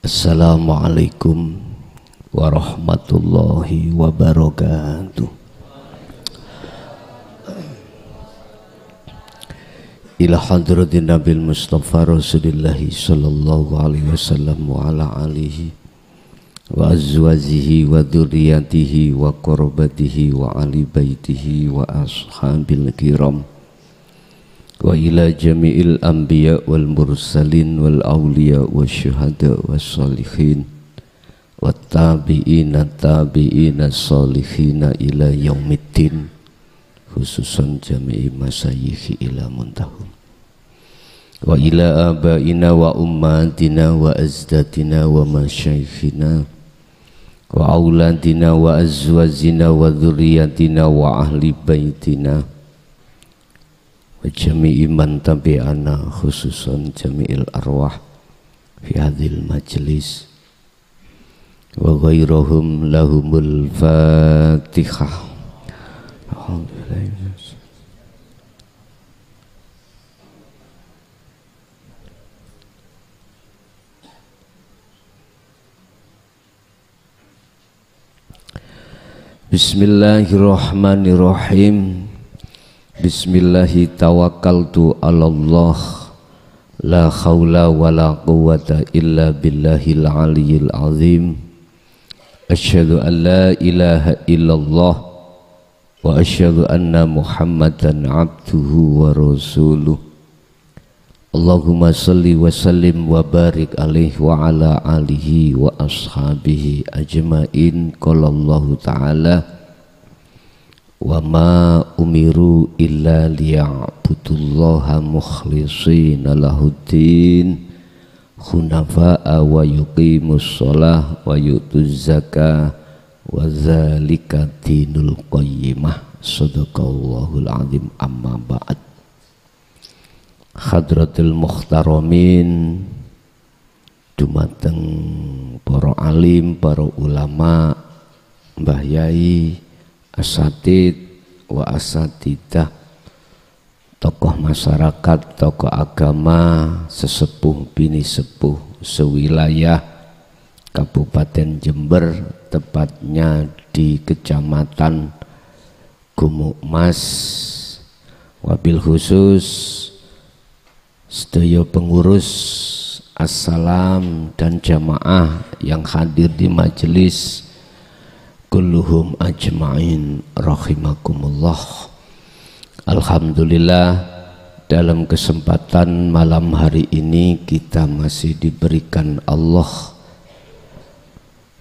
Assalamualaikum warahmatullahi wabarakatuh. Ila hadratin Nabil Mustafa Rasulillahi sallallahu alaihi wasallam wa ala alihi wa azwajihi wa dzurriyyatihi wa qurabatihi wa ali baitihi wa ashabil kiram wa ila jami'il anbiya wal mursalin wal awliya wa syuhada wa salihin wa tabi'ina salihina ila yaumiddin, khususan jami'i masayikhi ila muntahum wa ila abaina wa ummatina wa azdatina wa masyayikhina wa auladina wa azwajina wa dzurriyyatina wa ahli baitina wa jami'i man tabi'ana, khususan jami'il arwah fi hadhil majlis wa ghairuhum lahumul fatihah. Bismillahirrahmanirrahim. Bismillahi tawakkaltu ala Allah, la khawla wa la quwwata illa billahil aliyyil azim. Asyhadu an la ilaha illallah wa asyhadu anna Muhammadan abduhu wa rasuluh. Allahumma salli wa sallim wa barik alaihi wa ala alihi wa ashabihi ajmain. Qala Allah ta'ala wa ma umiru illa liya'budullaha mukhlishina lahuddin hunafa'a wa yuqimus shalah wa yutuz zakah wa dzalika dinul qayyimah. Shadaqallahul azim. Amma ba'd. Hadratul muhtaramin, dumateng para alim, para ulama, mbah yai, asatid wa asatidah, tokoh masyarakat, tokoh agama, sesepuh bini sepuh sewilayah Kabupaten Jember, tepatnya di Kecamatan Gumukmas, wabil khusus sedaya pengurus assalam dan jamaah yang hadir di majelis, kulluhum ajma'in rahimakumullah. Alhamdulillah, dalam kesempatan malam hari ini kita masih diberikan Allah,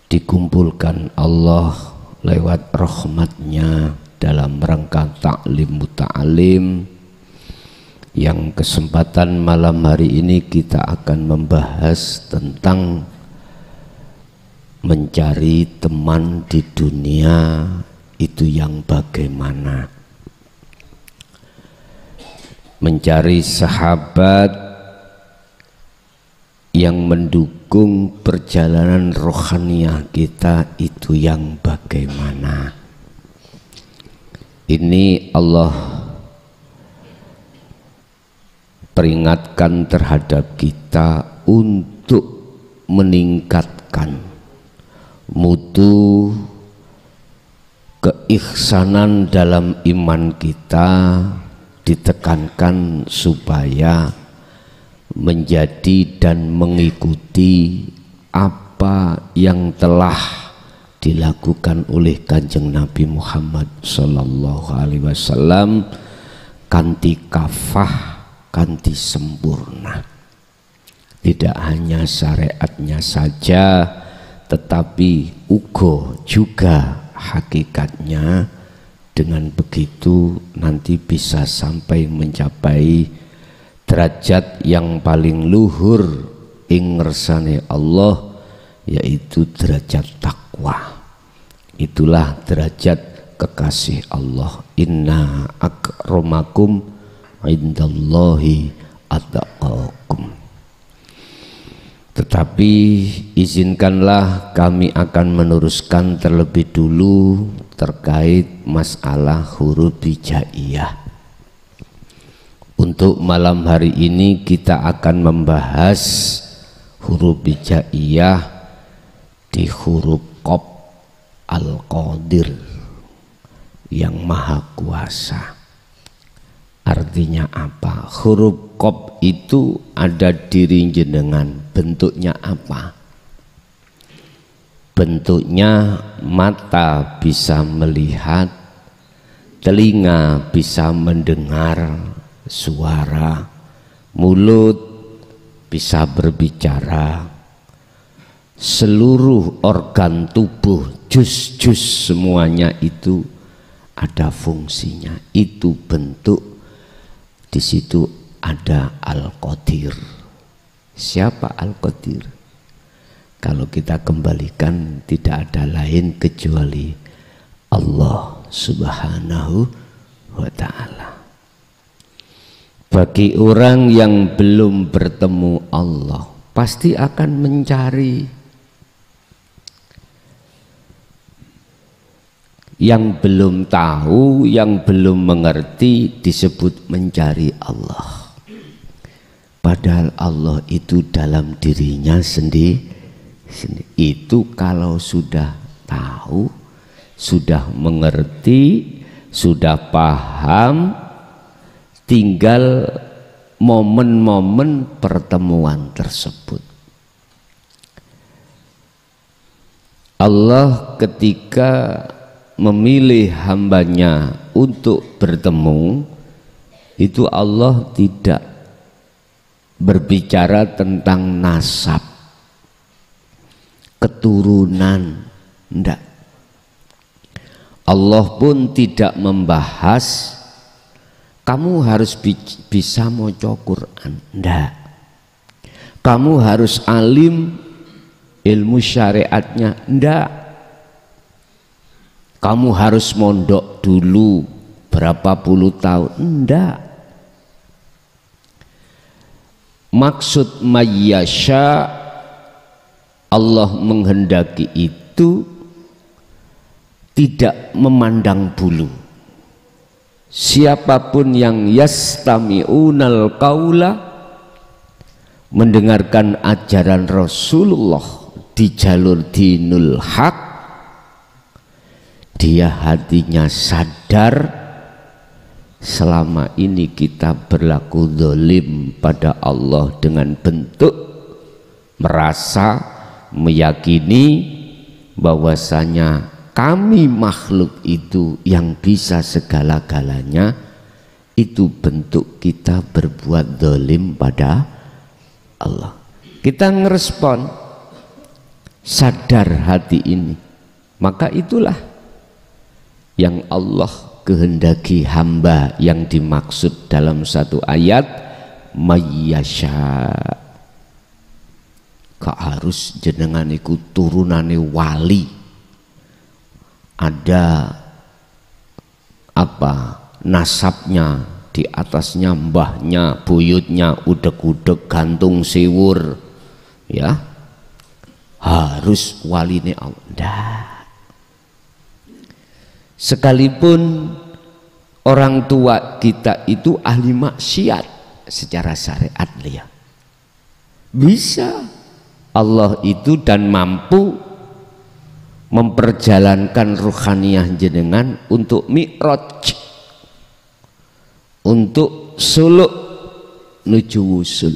dikumpulkan Allah lewat rahmatnya dalam rangka ta'lim muta'alim, yang kesempatan malam hari ini kita akan membahas tentang mencari teman di dunia itu yang bagaimana. Mencari sahabat yang mendukung perjalanan rohaniah kita itu yang bagaimana. Ini Allah peringatkan terhadap kita untuk meningkatkan mutu keihsanan dalam iman kita, ditekankan supaya menjadi dan mengikuti apa yang telah dilakukan oleh Kanjeng Nabi Muhammad sallallahu alaihi wasallam kanthi kafah, kanthi sempurna. Tidak hanya syariatnya saja, tetapi uga juga hakikatnya. Dengan begitu nanti bisa sampai mencapai derajat yang paling luhur ing ngersane Allah, yaitu derajat takwa. Itulah derajat kekasih Allah. Inna akramakum indallahi atqakum. Tetapi izinkanlah kami akan meneruskan terlebih dulu terkait masalah huruf hijaiyah. Untuk malam hari ini kita akan membahas huruf hijaiyah di huruf Qaf Al-Qadir yang maha kuasa. Artinya apa? Huruf Qaf itu ada diri jenengan. Bentuknya apa? Bentuknya mata bisa melihat, telinga bisa mendengar suara, mulut bisa berbicara, seluruh organ tubuh, jus-jus semuanya itu ada fungsinya. Itu bentuk, di situ ada Al-Qadir. Siapa Al-Qadir? Kalau kita kembalikan tidak ada lain kecuali Allah Subhanahu wa ta'ala. Bagi orang yang belum bertemu Allah pasti akan mencari. Yang belum tahu, yang belum mengerti disebut mencari Allah. Padahal Allah itu dalam dirinya sendiri. Itu kalau sudah tahu, sudah mengerti, sudah paham, tinggal momen-momen pertemuan tersebut. Allah ketika memilih hambanya untuk bertemu, itu Allah tidak berbicara tentang nasab, keturunan, enggak. Allah pun tidak membahas kamu harus bisa maca Quran, enggak. Kamu harus alim ilmu syariatnya, enggak. Kamu harus mondok dulu berapa puluh tahun, enggak. Maksud mayyasya, Allah menghendaki itu tidak memandang bulu. Siapapun yang yastami'unal qaula, mendengarkan ajaran Rasulullah di jalur dinul haq, dia hatinya sadar selama ini kita berlaku zalim pada Allah dengan bentuk merasa meyakini bahwasanya kami makhluk itu yang bisa segala-galanya. Itu bentuk kita berbuat zalim pada Allah. Kita ngerespon, sadar hati ini, maka itulah yang Allah kehendaki hamba yang dimaksud dalam satu ayat mayyasya. Kak harus jenengan iku turunane wali, ada apa nasabnya, di atasnya mbahnya, buyutnya, udek-udek, gantung siwur, ya harus waline Allah. Sekalipun orang tua kita itu ahli maksiat secara syariat, ya bisa Allah itu dan mampu memperjalankan ruhaniyah jenengan untuk mi'raj, untuk suluk nuju wusul.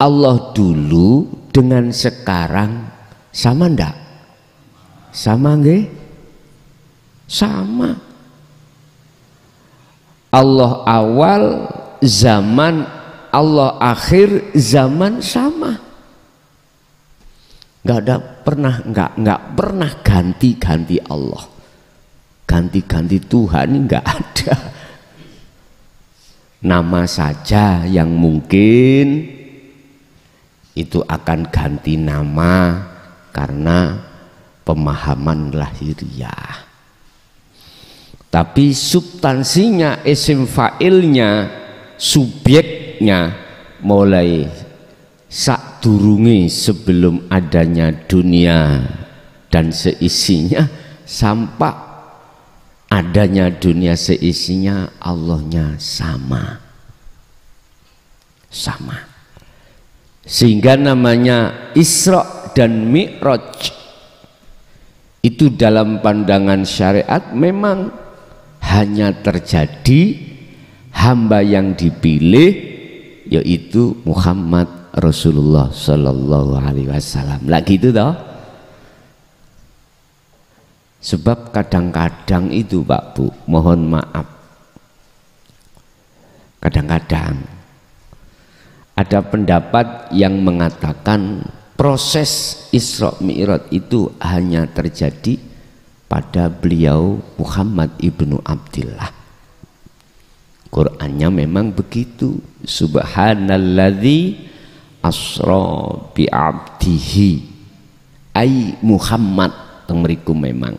Allah dulu dengan sekarang sama ndak? Sama nggih? Sama. Allah awal zaman, Allah akhir zaman sama. Nggak pernah ganti-ganti Allah, ganti-ganti Tuhan nggak ada. Nama saja yang mungkin itu akan ganti nama karena pemahaman lahiriah, tapi substansinya, isim fa'ilnya, subjeknya, mulai sakdurunge sebelum adanya dunia dan seisinya sampai adanya dunia seisinya, Allahnya sama. Sehingga namanya Isra dan Mi'raj itu dalam pandangan syariat memang hanya terjadi hamba yang dipilih, yaitu Muhammad Rasulullah Sallallahu Alaihi Wasallam. Lah gitu toh. Sebab kadang-kadang itu Pak Bu, mohon maaf, kadang-kadang ada pendapat yang mengatakan proses Isra Mi'raj itu hanya terjadi pada beliau Muhammad ibnu Abdillah. Qur'annya memang begitu. Subhanalladzi asra bi abdihi ai Muhammad temeriku memang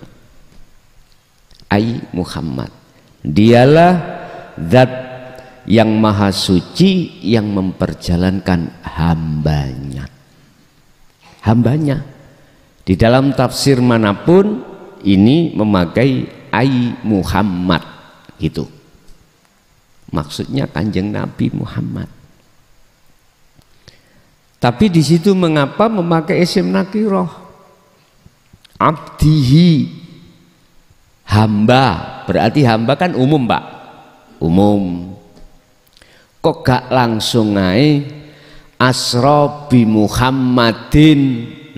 ai Muhammad. Dialah zat yang maha suci yang memperjalankan hambanya. Hambanya di dalam tafsir manapun ini memakai ai Muhammad gitu. Maksudnya Kanjeng Nabi Muhammad. Tapi di situ mengapa memakai isim nakirah? Abdihi, hamba, berarti hamba kan umum Pak, umum. Kok gak langsung ae asra bi Muhammadin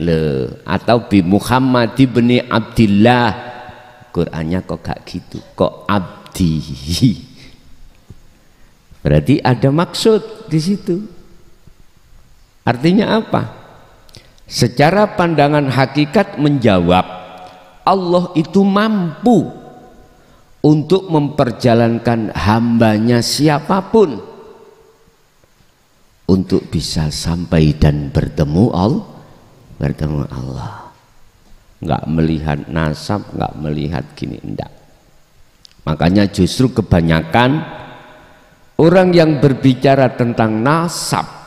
le, atau bi Muhammad ibni Abdillah? Qur'annya kok gak gitu, kok abdihi? Berarti ada maksud di situ. Artinya apa? Secara pandangan hakikat menjawab, Allah itu mampu untuk memperjalankan hambanya siapapun untuk bisa sampai dan bertemu Allah. Nggak melihat nasab, nggak melihat gini, enggak. Makanya justru kebanyakan orang yang berbicara tentang nasab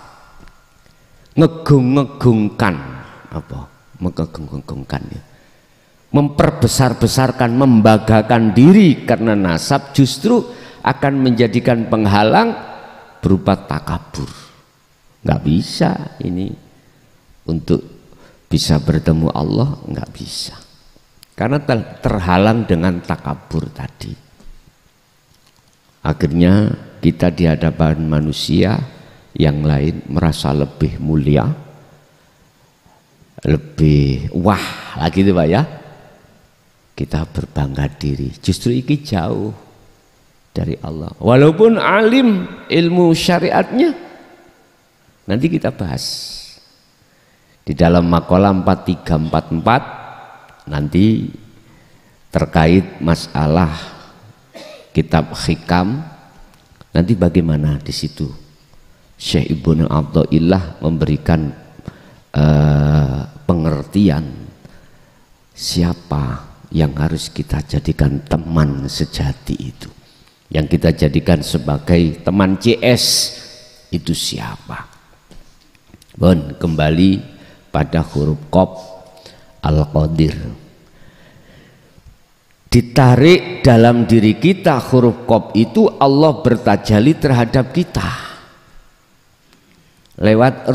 ngegung-ngegungkan, apa? Mengegung-ngegungkan ya. Memperbesar-besarkan, membanggakan diri karena nasab justru akan menjadikan penghalang berupa takabur. Nggak bisa ini untuk bisa bertemu Allah, nggak bisa. Karena terhalang dengan takabur tadi. Akhirnya kita di hadapan manusia yang lain merasa lebih mulia, lebih wah lagi itu Pak ya. Kita berbangga diri, justru ini jauh dari Allah. Walaupun alim ilmu syariatnya, nanti kita bahas di dalam makalah 4344 nanti terkait masalah kitab hikam. Nanti bagaimana di situ Syekh Ibnu Athaillah memberikan pengertian siapa yang harus kita jadikan teman sejati itu, yang kita jadikan sebagai teman CS itu siapa. Bon, kembali pada huruf Qaf Al-Qadir. Ditarik dalam diri kita huruf Qaf itu, Allah bertajalli terhadap kita lewat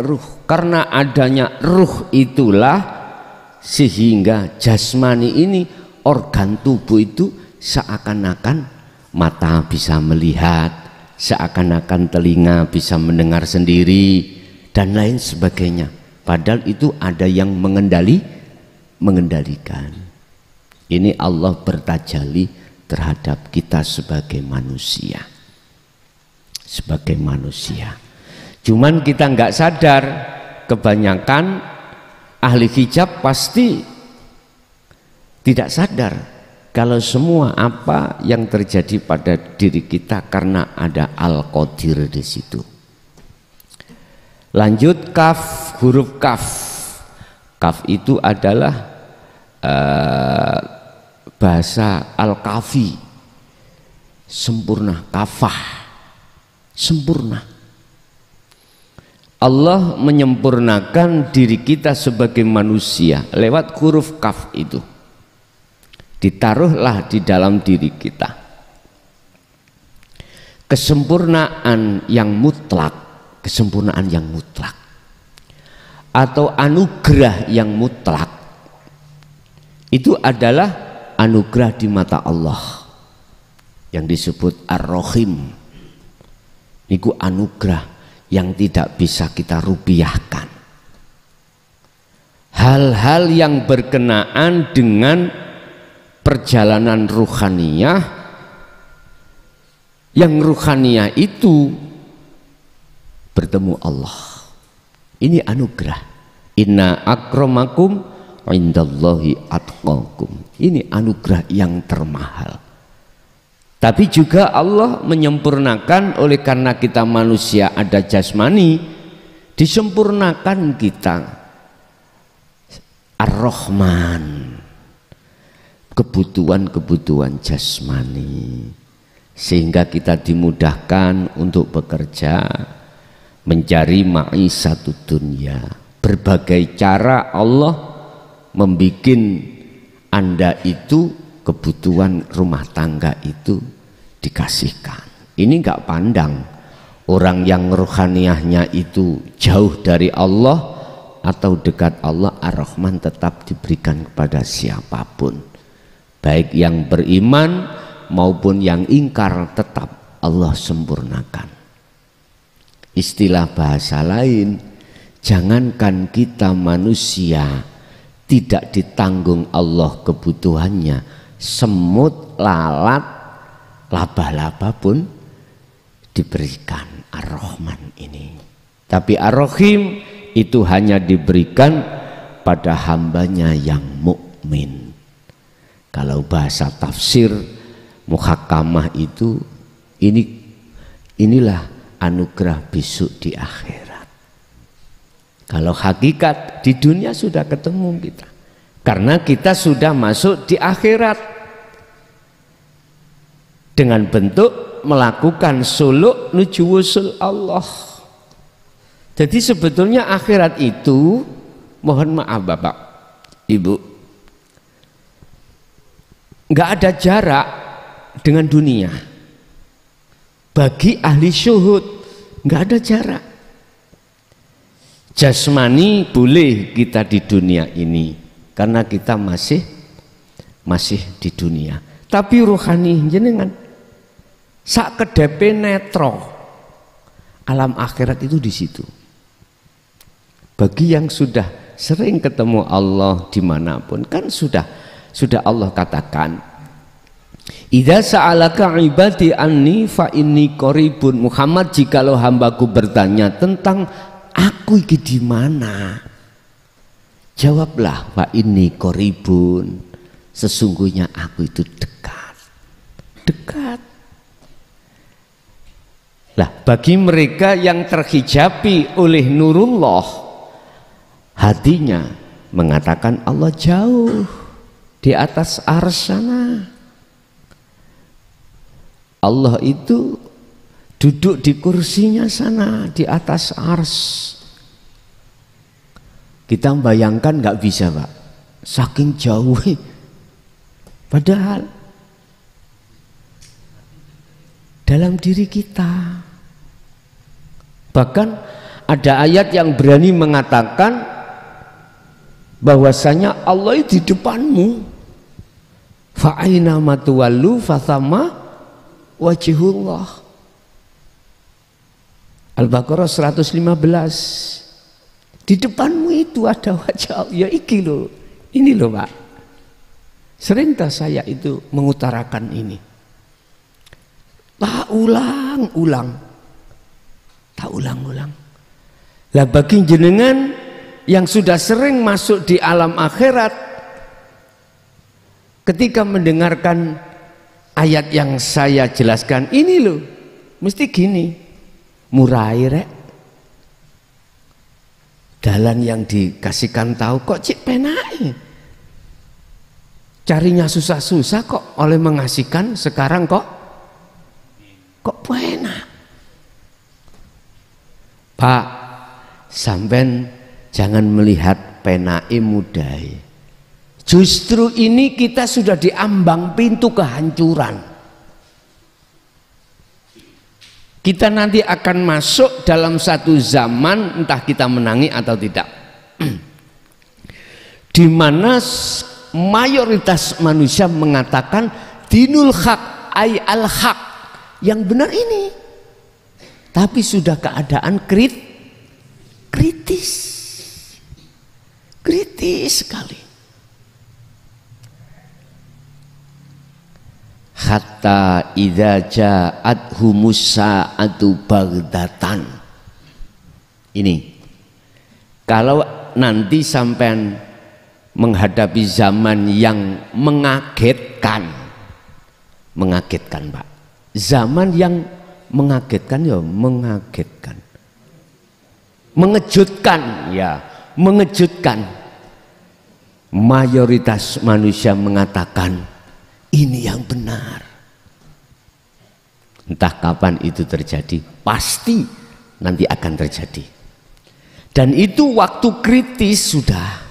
ruh, karena adanya ruh itulah sehingga jasmani ini, organ tubuh itu seakan-akan mata bisa melihat, seakan-akan telinga bisa mendengar sendiri dan lain sebagainya, padahal itu ada yang mengendalikan. Ini Allah bertajalli terhadap kita sebagai manusia. Cuman kita nggak sadar, kebanyakan ahli hijab pasti tidak sadar kalau semua apa yang terjadi pada diri kita karena ada Al-Qadir di situ. Lanjut kaf, huruf kaf. Kaf itu adalah bahasa Al-Kafi, sempurna, kafah, sempurna. Allah menyempurnakan diri kita sebagai manusia lewat huruf kaf itu. Ditaruhlah di dalam diri kita. kesempurnaan yang mutlak, kesempurnaan yang mutlak, atau anugerah yang mutlak, itu adalah anugerah di mata Allah yang disebut Ar-Rahim. Niku anugerah yang tidak bisa kita rupiahkan. Hal-hal yang berkenaan dengan perjalanan ruhaniyah, yang ruhaniyah itu bertemu Allah, ini anugerah. Inna akramakum indallahi atqakum, ini anugerah yang termahal. Tapi juga Allah menyempurnakan, oleh karena kita manusia ada jasmani, disempurnakan kita Ar-Rahman, kebutuhan-kebutuhan jasmani, sehingga kita dimudahkan untuk bekerja, mencari ma'isyatud dunya. Berbagai cara Allah membuat Anda itu kebutuhan rumah tangga itu dikasihkan. Ini enggak pandang orang yang rohaniyahnya itu jauh dari Allah atau dekat Allah. Ar-Rahman tetap diberikan kepada siapapun, baik yang beriman maupun yang ingkar, tetap Allah sempurnakan. Istilah bahasa lain, jangankan kita manusia tidak ditanggung Allah kebutuhannya, semut, lalat, laba-laba pun diberikan Ar-Rahman ini. Tapi Ar-Rahim itu hanya diberikan pada hambanya yang mukmin. Kalau bahasa tafsir muhakamah itu, inilah anugerah besok di akhirat. Kalau hakikat di dunia sudah ketemu kita, karena kita sudah masuk di akhirat dengan bentuk melakukan suluk nuju wusul Allah. Jadi sebetulnya akhirat itu, mohon maaf Bapak Ibu, nggak ada jarak dengan dunia. Bagi ahli syuhud nggak ada jarak. Jasmani boleh kita di dunia ini karena kita masih di dunia. Tapi rohani jenengan sak kedepe netro, alam akhirat itu di situ. Bagi yang sudah sering ketemu Allah dimanapun, kan sudah Allah katakan, idza sa'alaka ibadi anni fa inni qaribun. Muhammad, jikalau hambaku bertanya tentang aku iki di mana, jawablah fa inni qaribun, sesungguhnya aku itu dekat. Lah, bagi mereka yang terhijabi oleh nurullah, hatinya mengatakan Allah jauh di atas arsy sana. Allah itu duduk di kursinya sana di atas arsy. Kita bayangkan nggak bisa Pak, saking jauh. Padahal dalam diri kita. Bahkan ada ayat yang berani mengatakan bahwasanya Allah itu di depanmu. Fa aina matuwallu fathama wajhullah. Al-Baqarah 115. Di depanmu itu ada wajah Allah. Ya iki loh. Ini loh Pak. Sering tak saya itu mengutarakan ini. Tak ulang-ulang. Lah bagi jenengan yang sudah sering masuk di alam akhirat, ketika mendengarkan ayat yang saya jelaskan ini loh, mesti gini, murai rek. Dalan yang dikasihkan tahu kok cik penai. Carinya susah-susah kok, oleh mengasihkan sekarang kok enak. Pak, sampean jangan melihat penai mudai. Justru ini kita sudah diambang pintu kehancuran. Kita nanti akan masuk dalam satu zaman, entah kita menangi atau tidak, di mana mayoritas manusia mengatakan dinul haq ay al haq, yang benar ini, tapi sudah keadaan kritis sekali. Hatta idza ja'athumus sa'atu baghdatan. Ini kalau nanti sampean menghadapi zaman yang mengagetkan Pak, zaman yang mengagetkan, ya mengagetkan, mengejutkan, ya mengejutkan. Mayoritas manusia mengatakan ini yang benar. Entah kapan itu terjadi, pasti nanti akan terjadi. Dan itu waktu kritis sudah.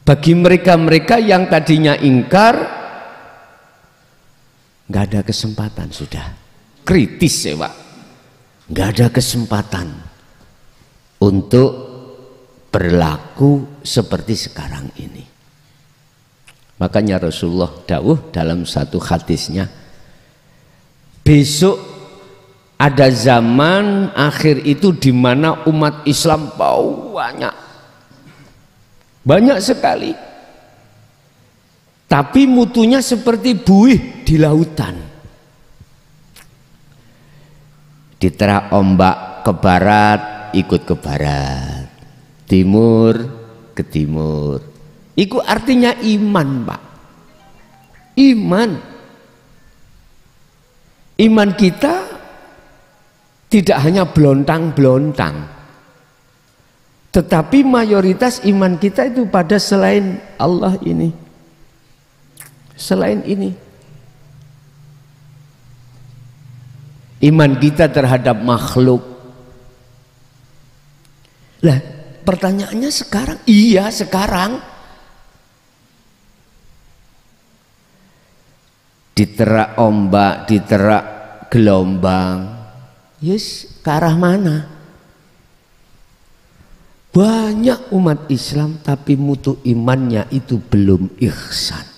Bagi mereka-mereka yang tadinya ingkar, nggak ada kesempatan, sudah kritis ya Pak. Nggak ada kesempatan untuk berlaku seperti sekarang ini. Makanya Rasulullah dawuh dalam satu hadisnya, besok ada zaman akhir itu di mana umat Islam banyak sekali, tapi mutunya seperti buih di lautan. Diterah ombak ke barat, ikut ke barat, timur ke timur. Itu artinya iman Pak. Iman kita tidak hanya belontang-belontang, tetapi mayoritas iman kita itu pada selain Allah ini, selain ini. Iman kita terhadap makhluk. Lah pertanyaannya sekarang, iya sekarang diterak ombak, diterak gelombang, yes, ke arah mana? Banyak umat Islam tapi mutu imannya itu belum ihsan.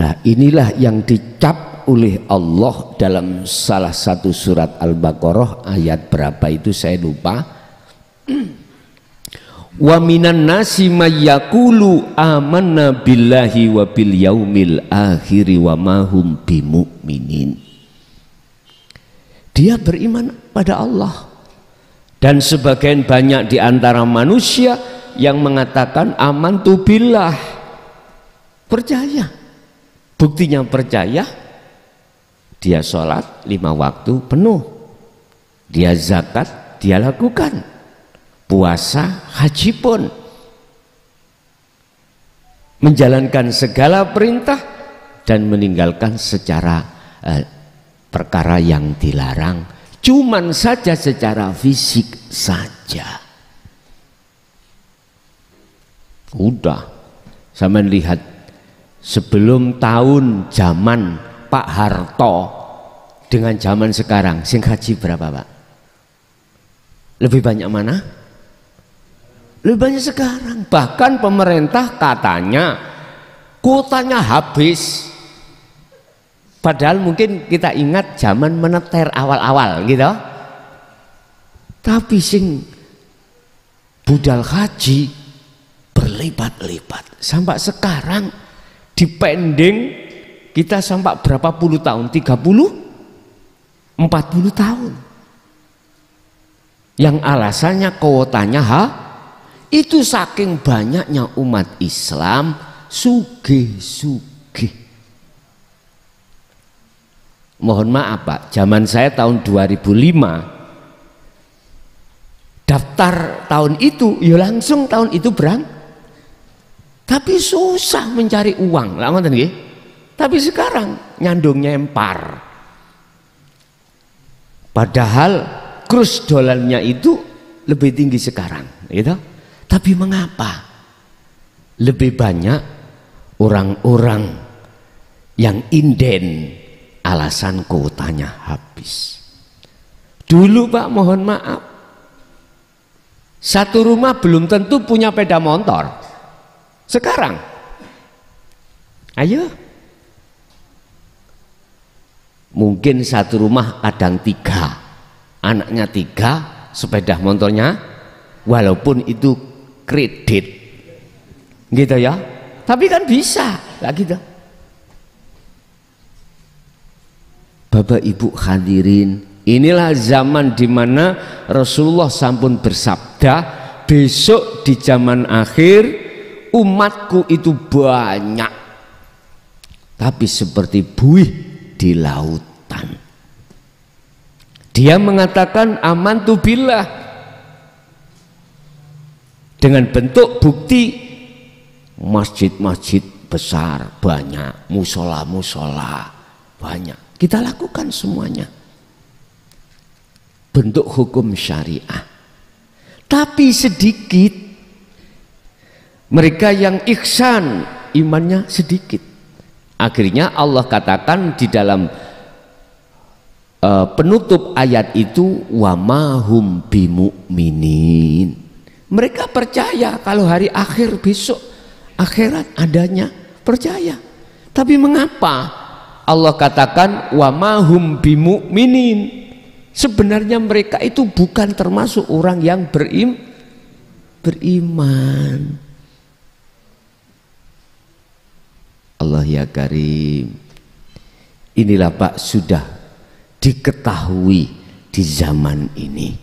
Nah inilah yang dicap oleh Allah dalam salah satu surat Al-Baqarah, ayat berapa itu saya lupa. Wa minan nasi may yaqulu amanna billahi wa bil yaumil akhir wa ma hum bimumin. Dia beriman pada Allah, dan sebagian banyak di antara manusia yang mengatakan amantu billah, percaya. Buktinya percaya, dia sholat 5 waktu penuh, dia zakat dia lakukan, puasa, haji pun, menjalankan segala perintah dan meninggalkan secara perkara yang dilarang, cuman saja secara fisik saja. Udah, sama lihat sebelum tahun zaman Pak Harto dengan zaman sekarang, sing haji berapa Pak? Lebih banyak mana? Lebih banyak sekarang. Bahkan pemerintah katanya kuotanya habis. Padahal mungkin kita ingat zaman meneter awal-awal gitu. Tapi sing budal haji berlipat-lipat. Sampai sekarang dipending kita sampai berapa puluh tahun? 30? 40 tahun. Yang alasannya kuotanya itu saking banyaknya umat Islam sugih-sugih. Mohon maaf Pak, zaman saya tahun 2005 daftar tahun itu, ya langsung tahun itu tapi susah mencari uang lah, ngoten nggih. Tapi sekarang nyandung nyempar, padahal kurs dolarnya itu lebih tinggi sekarang gitu. Tapi mengapa lebih banyak orang-orang yang inden alasan kuotanya habis. Dulu Pak, mohon maaf, satu rumah belum tentu punya sepeda motor. Sekarang ayo, mungkin satu rumah kadang 3, anaknya 3, sepeda motornya walaupun itu kredit gitu ya, tapi kan bisa lah gitu. Bapak Ibu hadirin, inilah zaman dimana Rasulullah sampun bersabda, besok di zaman akhir umatku itu banyak, tapi seperti buih di lautan. Dia mengatakan amantu billah dengan bentuk bukti masjid-masjid besar banyak, musola-musola banyak. Kita lakukan semuanya bentuk hukum syariah. Tapi sedikit mereka yang ihsan, imannya sedikit. Akhirnya Allah katakan di dalam penutup ayat itu, wa mahum bimu'minin. Mereka percaya kalau hari akhir besok akhirat adanya, percaya. Tapi mengapa Allah katakan wa mahum bimu'minin? Sebenarnya mereka itu bukan termasuk orang yang beriman. Allah ya Karim, inilah Pak sudah diketahui di zaman ini.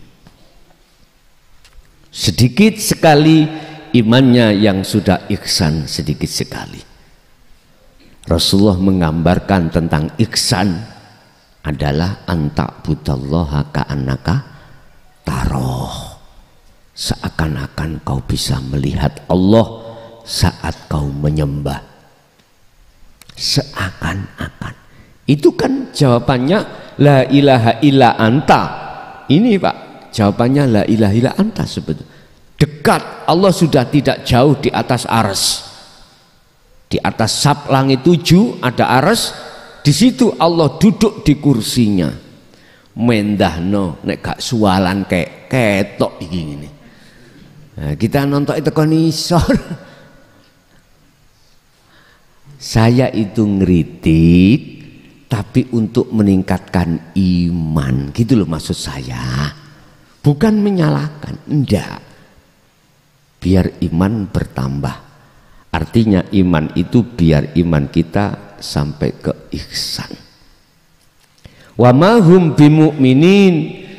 Sedikit sekali imannya yang sudah ihsan, sedikit sekali. Rasulullah menggambarkan tentang ihsan adalah anta'budallaha ka'annaka taroh, seakan-akan kau bisa melihat Allah saat kau menyembah. Seakan-akan. Itu kan jawabannya la ilaha illa anta. Ini Pak, jawabannya la ilaha illa anta. Sebetulnya dekat, Allah sudah tidak jauh di atas arsy. Di atas sab langit 7 ada arsy. Di situ Allah duduk di kursinya. Mendahno nek gak sualan kayak ketok iki ngene. Nah, kita nonton itu kon isor. Saya itu ngeritik tapi untuk meningkatkan iman, gitu loh maksud saya. Bukan menyalahkan, enggak. Biar iman bertambah. Artinya iman itu biar iman kita sampai ke ihsan. Wa mahum bimu'minin,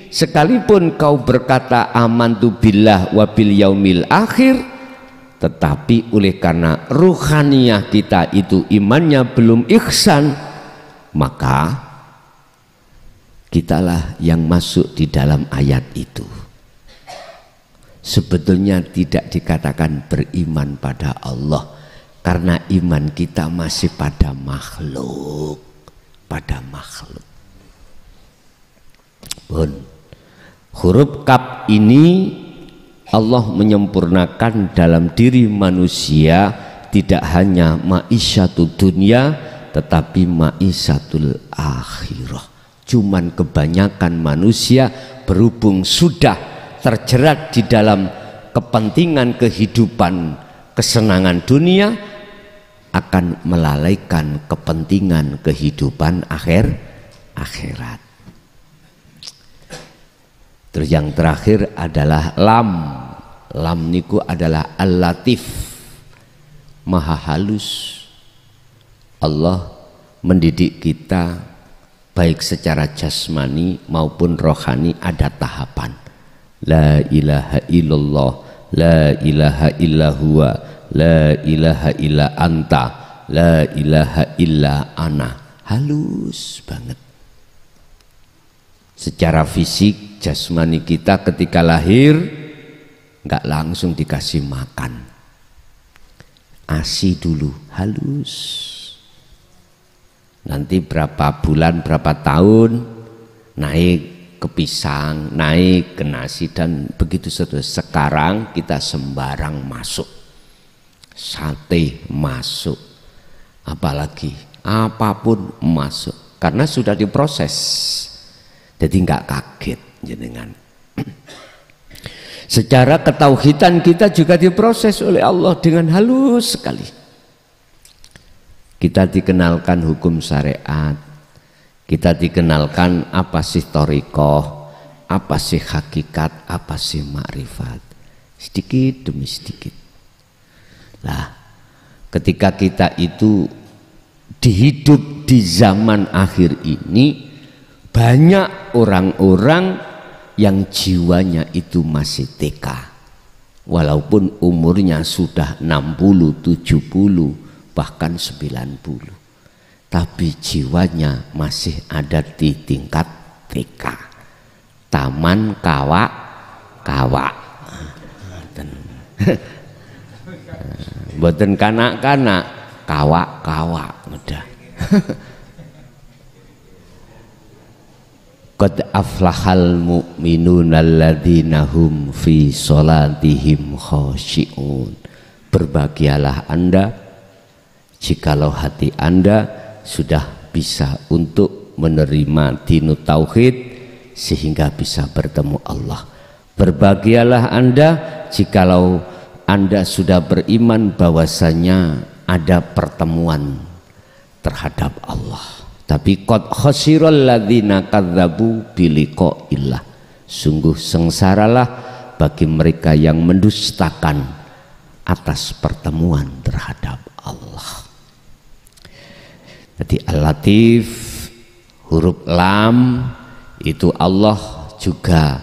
sekalipun kau berkata amantu billah wa bil yaumil akhir, tetapi oleh karena ruhaniyah kita itu imannya belum ihsan, maka kitalah yang masuk di dalam ayat itu. Sebetulnya tidak dikatakan beriman pada Allah, karena iman kita masih pada makhluk, pada makhluk. Pun huruf kaf ini Allah menyempurnakan dalam diri manusia, tidak hanya ma'isyatul dunia tetapi ma'isyatul akhirah. Cuman kebanyakan manusia berhubung sudah terjerat di dalam kepentingan kehidupan, kesenangan dunia, akan melalaikan kepentingan kehidupan akhirat. Terus yang terakhir adalah lam. Lam niku adalah al-latif, maha halus. Allah mendidik kita baik secara jasmani maupun rohani, ada tahapan. La ilaha illallah, la ilaha illa huwa, la ilaha illa anta, la ilaha illa ana. Halus banget. Secara fisik jasmani kita ketika lahir nggak langsung dikasih makan, ASI dulu, halus. Nanti berapa bulan, berapa tahun naik ke pisang, naik ke nasi, dan begitu seterusnya. Sekarang kita sembarang masuk, sate masuk, apalagi apapun masuk. karena sudah diproses. Jadi nggak kaget jenengan. Secara ketauhidan kita juga diproses oleh Allah dengan halus sekali. Kita dikenalkan hukum syariat, kita dikenalkan apa sih thariqah, apa sih hakikat, apa sih makrifat, sedikit demi sedikit. Lah, ketika kita itu dihidup di zaman akhir ini, banyak orang-orang yang jiwanya itu masih TK, walaupun umurnya sudah 60, 70, bahkan 90, tapi jiwanya masih ada di tingkat TK, taman kawak-kawak. Mboten kanak-kanak, kawak-kawak udah. Qad aflahal mu'minuna alladzina hum fi sholatihim khashi'un. Berbahagialah Anda jikalau hati Anda sudah bisa untuk menerima dinut tauhid sehingga bisa bertemu Allah. Berbahagialah Anda jikalau Anda sudah beriman bahwasanya ada pertemuan terhadap Allah. Tapi qad khasiral ladzina kadzabu biliqa'illah. Sungguh sengsaralah bagi mereka yang mendustakan atas pertemuan terhadap Allah. Jadi Al-Latif, huruf lam itu Allah juga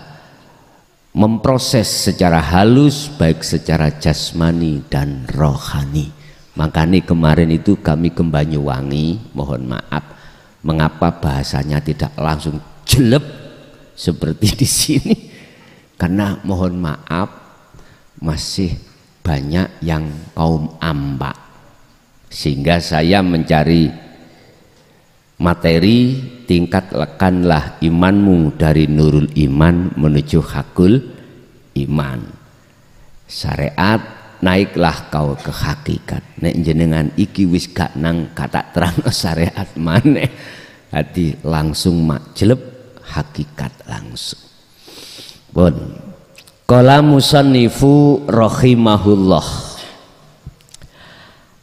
memproses secara halus baik secara jasmani dan rohani. Makanya kemarin itu kami ke Banyuwangi, mohon maaf mengapa bahasanya tidak langsung jelek seperti di sini, karena mohon maaf masih banyak yang kaum ambak, sehingga saya mencari materi tingkatkanlah imanmu dari nurul iman menuju hakul iman, syariat naiklah kau ke hakikat. Nek jenengan iki wis gak nang kata terang syariat maneh, hati langsung makjeleb hakikat langsung. Bon, qala musannifu rahimahullah,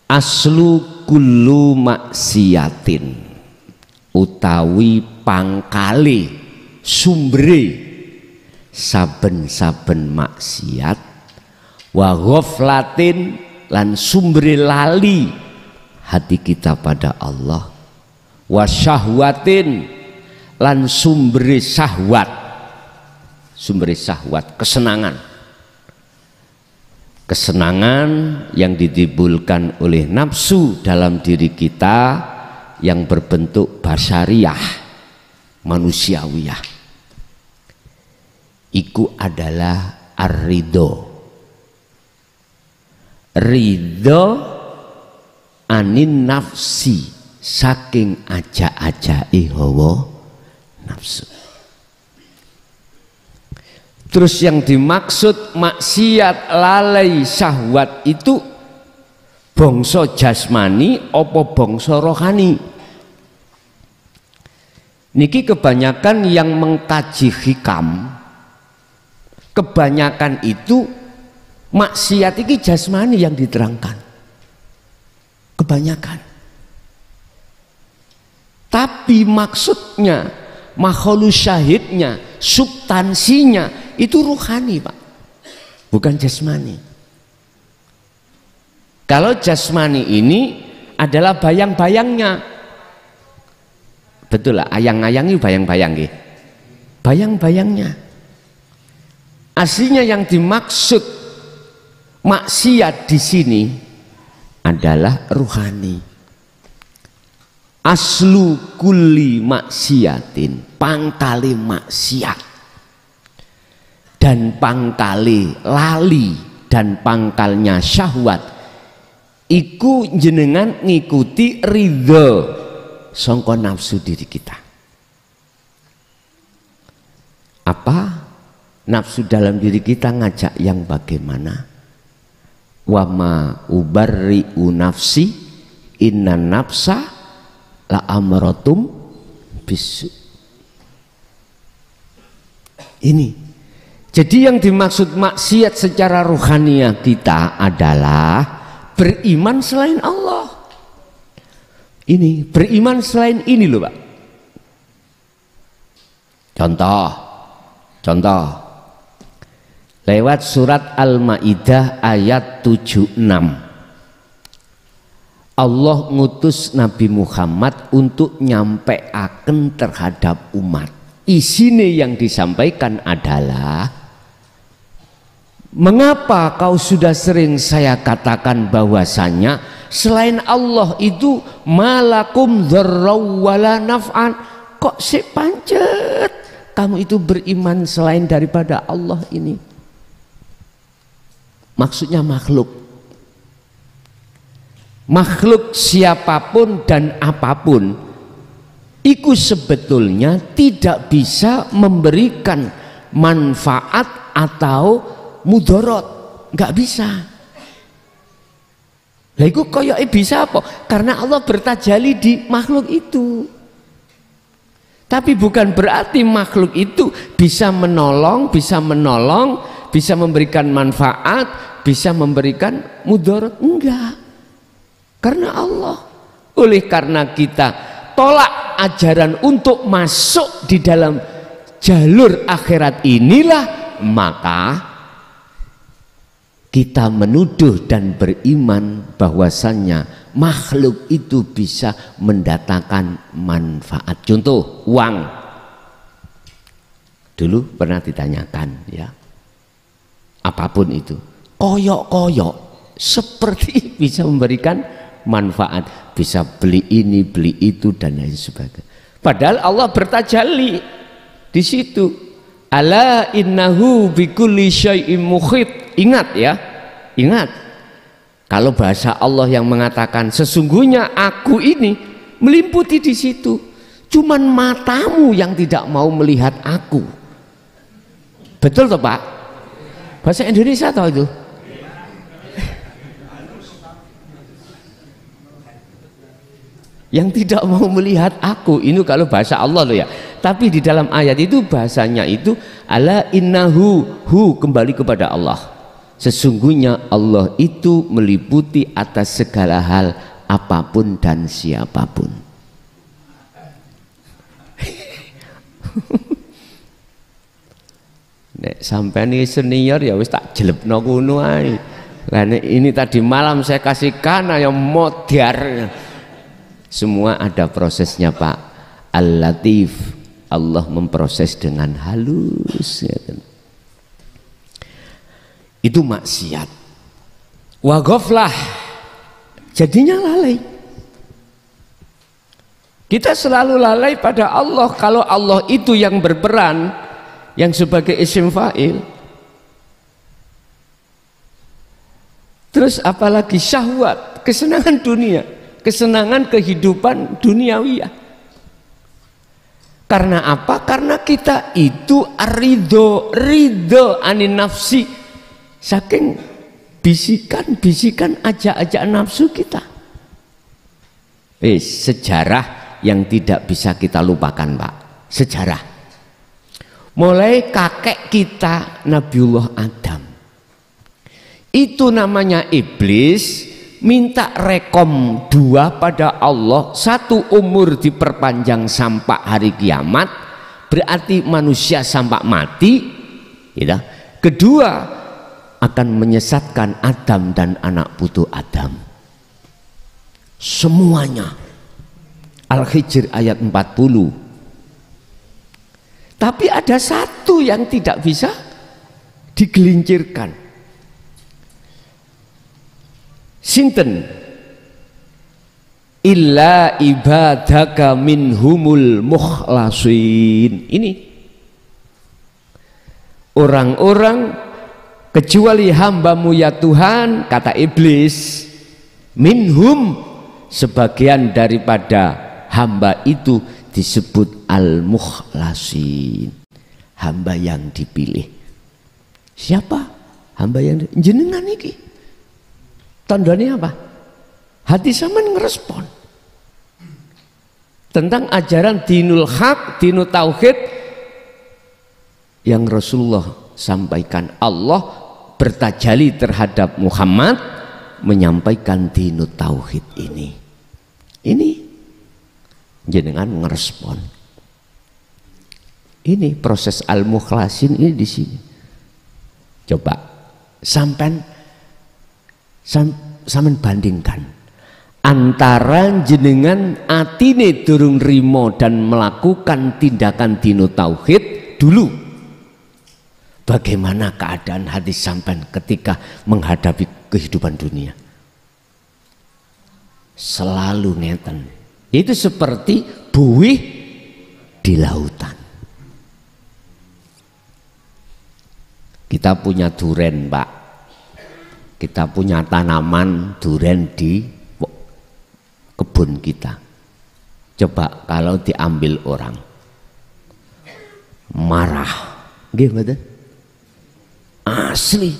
aslu kullu maksiatin, utawi pangkali sumbere saben-saben maksiat, wa ghaflatin lan sumbere lali hati kita pada Allah, wa syahwatin lan sumbere syahwat, kesenangan yang ditimbulkan oleh nafsu dalam diri kita yang berbentuk basyariah, manusiawiyah, iku adalah ar-ridho, ridho anin nafsi, saking aja-ajai hawa nafsu. Terus yang dimaksud maksiat lalai syahwat itu bangsa jasmani apa bangsa rohani? Niki kebanyakan yang mengkaji hikam, kebanyakan itu maksiat ini jasmani yang diterangkan, kebanyakan. Tapi maksudnya, makhluk syahidnya, substansinya itu ruhani, Pak, bukan jasmani. Kalau jasmani ini adalah bayang-bayangnya, betul lah, ayang-ayang itu bayang-bayang, bayang-bayangnya. Aslinya yang dimaksud maksiat di sini adalah ruhani. Aslu kulli maksiatin, pangkali maksiat dan pangkali lali dan pangkalnya syahwat iku jenengan ngikuti ridho sangka nafsu diri kita. Apa nafsu dalam diri kita ngajak yang bagaimana? Wama ubarri'u nafsi inna nafsa la amratum bisu. Ini. Jadi yang dimaksud maksiat secara rohaniah kita adalah beriman selain Allah. Ini beriman selain ini loh Pak. Contoh lewat surat Al-Maidah ayat 76. Allah ngutus Nabi Muhammad untuk nyampeaken terhadap umat. Isine yang disampaikan adalah, mengapa kau sudah sering saya katakan bahwasanya selain Allah itu malakum dzarraw wala naf'an, kok sik pancet kamu itu beriman selain daripada Allah ini. Maksudnya makhluk siapapun dan apapun itu sebetulnya tidak bisa memberikan manfaat atau mudarat, nggak bisa. Lah itu koyoke bisa apa? Karena Allah bertajalli di makhluk itu. Tapi bukan berarti makhluk itu bisa menolong, bisa memberikan manfaat, bisa memberikan mudarat, enggak. Karena Allah. Oleh karena kita tolak ajaran untuk masuk di dalam jalur akhirat inilah, maka kita menuduh dan beriman bahwasannya makhluk itu bisa mendatangkan manfaat. Contoh uang, dulu pernah ditanyakan ya, apapun itu koyok seperti bisa memberikan manfaat, bisa beli ini beli itu dan lain sebagainya. Padahal Allah bertajalli di situ, ala innahu bikulli syai'in muhit. Ingat ya, ingat kalau bahasa Allah yang mengatakan sesungguhnya aku ini meliputi di situ, cuman matamu yang tidak mau melihat aku. Betul toh Pak? Bahasa Indonesia toh itu? Yang tidak mau melihat aku, ini kalau bahasa Allah loh ya. Tapi di dalam ayat itu bahasanya itu ala innahu, kembali kepada Allah. Sesungguhnya Allah itu meliputi atas segala hal, apapun dan siapapun. Nek sampai nih senior ya wis tak jelebno kuno ae. Lah ini tadi malam saya kasihkan yang modar. Semua ada prosesnya Pak. Al-Latif, Allah memproses dengan halus ya kan? Itu maksiat. Wa ghaflah, jadinya lalai. Kita selalu lalai pada Allah. Kalau Allah itu yang berperan, yang sebagai isim fa'il, terus apalagi syahwat, kesenangan dunia, kesenangan kehidupan duniawiyah. Karena apa? Karena kita itu ridho anin nafsi, saking bisikan ajak-ajak nafsu kita. Sejarah yang tidak bisa kita lupakan Pak. Sejarah mulai kakek kita Nabiullah Adam, itu namanya iblis, minta rekom 2 pada Allah, 1 umur diperpanjang sampai hari kiamat, berarti manusia sampai mati gitu. Kedua, akan menyesatkan Adam dan anak putu Adam semuanya. Al-Hijr ayat 40. Tapi ada satu yang tidak bisa digelincirkan. Sinten? Illa ibadaka minhumul mukhlasin. Ini orang-orang kecuali hambamu ya Tuhan, kata iblis, minhum, sebagian daripada hamba itu disebut al-mukhlasin, hamba yang dipilih. Siapa hamba yang jenengan iki? Tandanya apa? Hati sampean ngerespon. tentang ajaran dinul haq, dinul tauhid yang Rasulullah sampaikan. Allah bertajali terhadap Muhammad menyampaikan dinul tauhid ini. Ini jenengan ngerespon. Ini proses al-mukhlasin ini di sini. Coba sampean bandingkan antara jenengan atine durung rimo dan melakukan tindakan dino tauhid dulu. Bagaimana keadaan hati sampean ketika menghadapi kehidupan dunia? Selalu ngeten. Itu seperti buih di lautan. Kita punya duren, Pak. Kita punya tanaman duren di kebun kita. Coba kalau diambil orang, marah, gimana? Asli.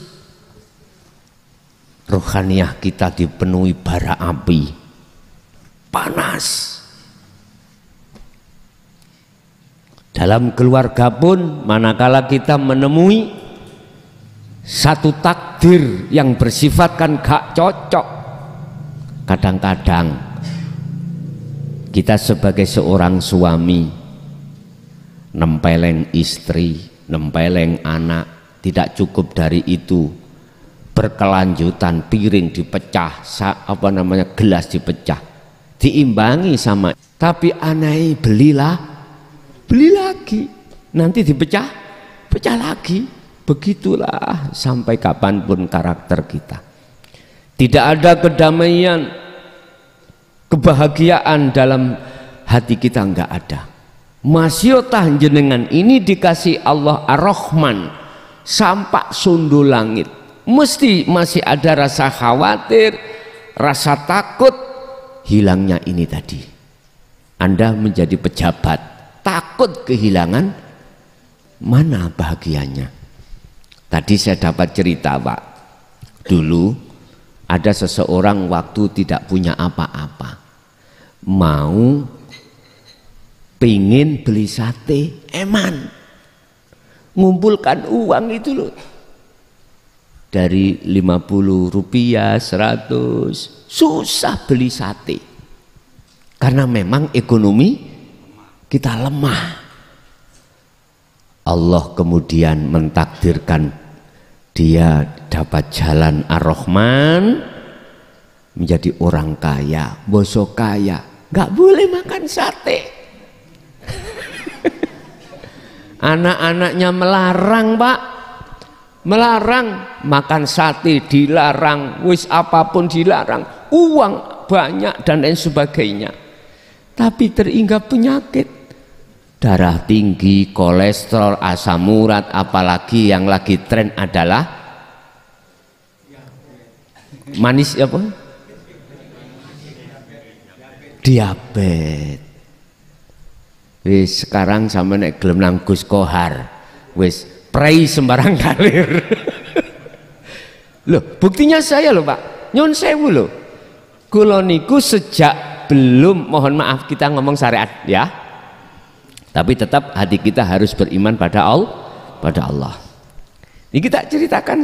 Rohaniyah kita dipenuhi bara api, panas. Dalam keluarga pun manakala kita menemui satu takdir yang bersifat kan gak cocok, kadang-kadang kita sebagai seorang suami nempeleng istri, nempeleng anak, tidak cukup dari itu, berkelanjutan piring dipecah, gelas dipecah, diimbangi sama, tapi anai beli lagi, nanti pecah lagi. Begitulah sampai kapanpun karakter kita. Tidak ada kedamaian, kebahagiaan dalam hati kita, enggak ada. Masyotah jenengan ini dikasih Allah Ar-Rahman sampak sundul langit, mesti masih ada rasa khawatir, rasa takut hilangnya ini tadi. Anda menjadi pejabat, takut kehilangan, mana bahagianya? Tadi saya dapat cerita, Pak. Dulu ada seseorang waktu tidak punya apa-apa, mau pingin beli sate eman, ngumpulkan uang itu loh, dari 50 rupiah, 100, susah beli sate karena memang ekonomi kita lemah. Allah kemudian mentakdirkan dia dapat jalan Ar-Rahman, menjadi orang kaya, bosok kaya, nggak boleh makan sate. Anak-anaknya melarang, Pak, melarang makan sate, dilarang, wis apapun dilarang, uang banyak dan lain sebagainya. Tapi teringat penyakit, darah tinggi, kolesterol, asam urat, apalagi yang lagi tren adalah manis apa? Diabetes. Wis sekarang sama nek gelem nang Gus Kohar, wis prei sembarang kalir. Loh, buktinya saya loh, Pak. Nyun sewu loh. Kula niku sejak belum, mohon maaf kita ngomong syariat ya. Tapi tetap hati kita harus beriman pada Allah. Ini kita ceritakan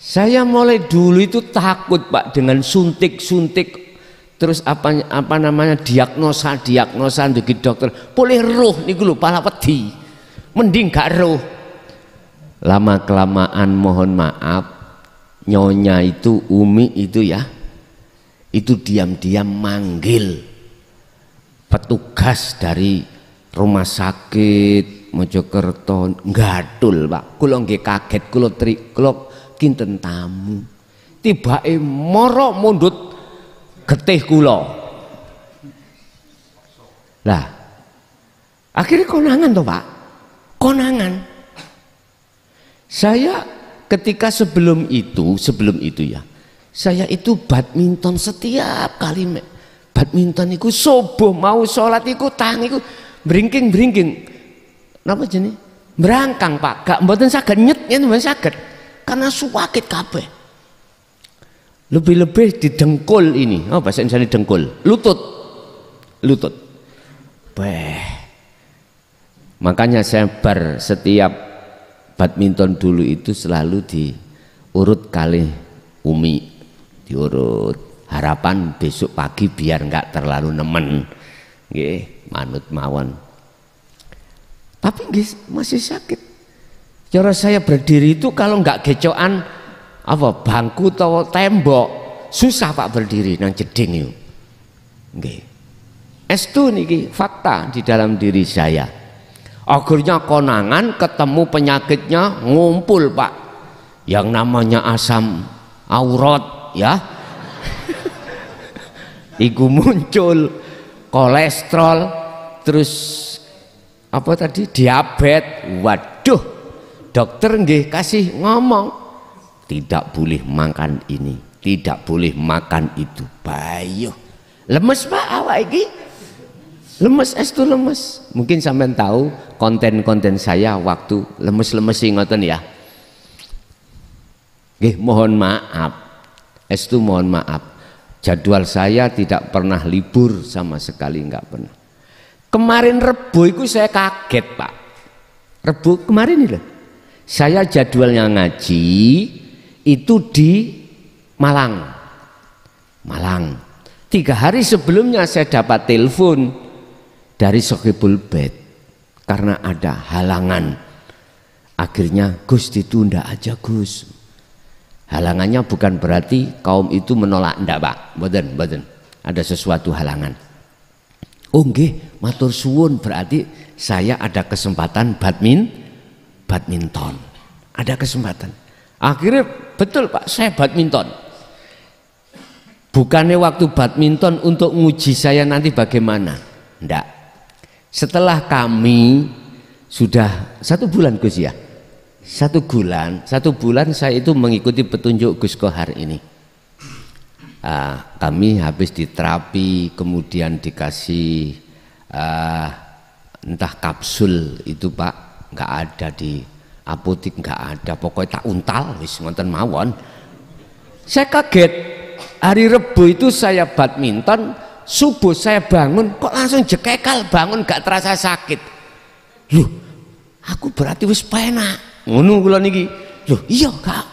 saya mulai dulu itu takut, Pak, dengan suntik, terus apa namanya diagnosa dari dokter. Boleh roh niku lho pala wedi. Mending gak roh. Lama kelamaan mohon maaf, nyonya itu Umi itu ya, itu diam-diam manggil petugas dari rumah sakit Mojokerto, nggadul, Pak. Kula nggih kaget, kula kinten tamu. Tibake mara mundut getih kula. Lah, akhirnya konangan toh, Pak. Konangan. Saya ketika sebelum itu ya, saya itu badminton setiap kali badminton iku subuh mau sholat iku tang iku bringking napa jenenge berangkang, Pak, gak mboten saged nyet yen mboten saged karena suwakit kabeh. Lebih-lebih di dengkul ini, oh bahasa Indonesia dengkul, lutut lutut. Makanya saya setiap badminton dulu itu selalu diurut kali Umi, diurut harapan besok pagi biar enggak terlalu nemen. Nggih, manut mawon. Tapi nggih masih sakit. Cara saya berdiri itu kalau enggak gecokan apa bangku atau tembok, susah Pak berdiri nang jeding itu. Nggih. Estu niki fakta di dalam diri saya. Akhirnya konangan ketemu penyakitnya ngumpul Pak. Yang namanya asam aurat ya. Iku muncul kolesterol, terus apa tadi diabetes. Waduh, dokter nggih kasih ngomong tidak boleh makan ini, tidak boleh makan itu. Bayo lemes Pak awak iki, lemes estu lemes. Mungkin sampean tahu konten-konten saya waktu lemes-lemes ngoten ya. Nggih mohon maaf, estu mohon maaf. Jadwal saya tidak pernah libur sama sekali, enggak pernah. Kemarin Rebo itu saya kaget Pak. Rebo kemarin ini loh. Saya jadwalnya ngaji itu di Malang. 3 hari sebelumnya saya dapat telepon dari Sohibul Bait karena ada halangan. Akhirnya Gus ditunda aja Gus. Halangannya bukan berarti kaum itu menolak, ndak Pak, mboten. Ada sesuatu halangan. Oh nggih, matur suwun, berarti saya ada kesempatan badminton. Ada kesempatan. Akhirnya betul Pak, saya badminton. Bukannya waktu badminton untuk nguji saya nanti bagaimana, ndak. Setelah kami sudah 1 bulan Gus ya. 1 bulan saya itu mengikuti petunjuk Gus Kohar ini. Kami habis diterapi, kemudian dikasih entah kapsul itu Pak, nggak ada di apotik, nggak ada, pokoknya tak untal wis ngoten mawon. Saya kaget, hari Rebo itu saya badminton, subuh saya bangun kok langsung jekekal, bangun nggak terasa sakit. Loh, aku berarti wis penak. Ngono kula niki. Loh, iya Kak.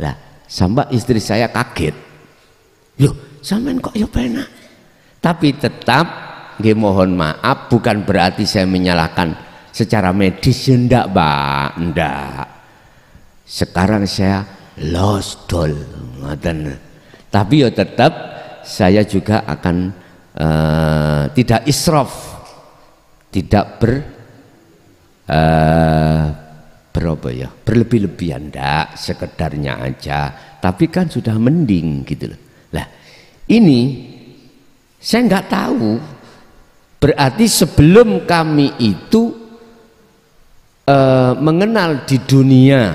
Lah, sampai istri saya kaget. Loh, sampean kok ya penak. Tapi tetap nggih mohon maaf, bukan berarti saya menyalahkan secara medis, ndak Pak, ndak. Sekarang saya lost doll ngoten. Tapi ya tetap saya juga akan tidak israf, tidak berlebih-lebihan, ndak, sekedarnya aja. Tapi kan sudah mending gitu loh. Lah, ini saya nggak tahu. Berarti sebelum kami itu mengenal di dunia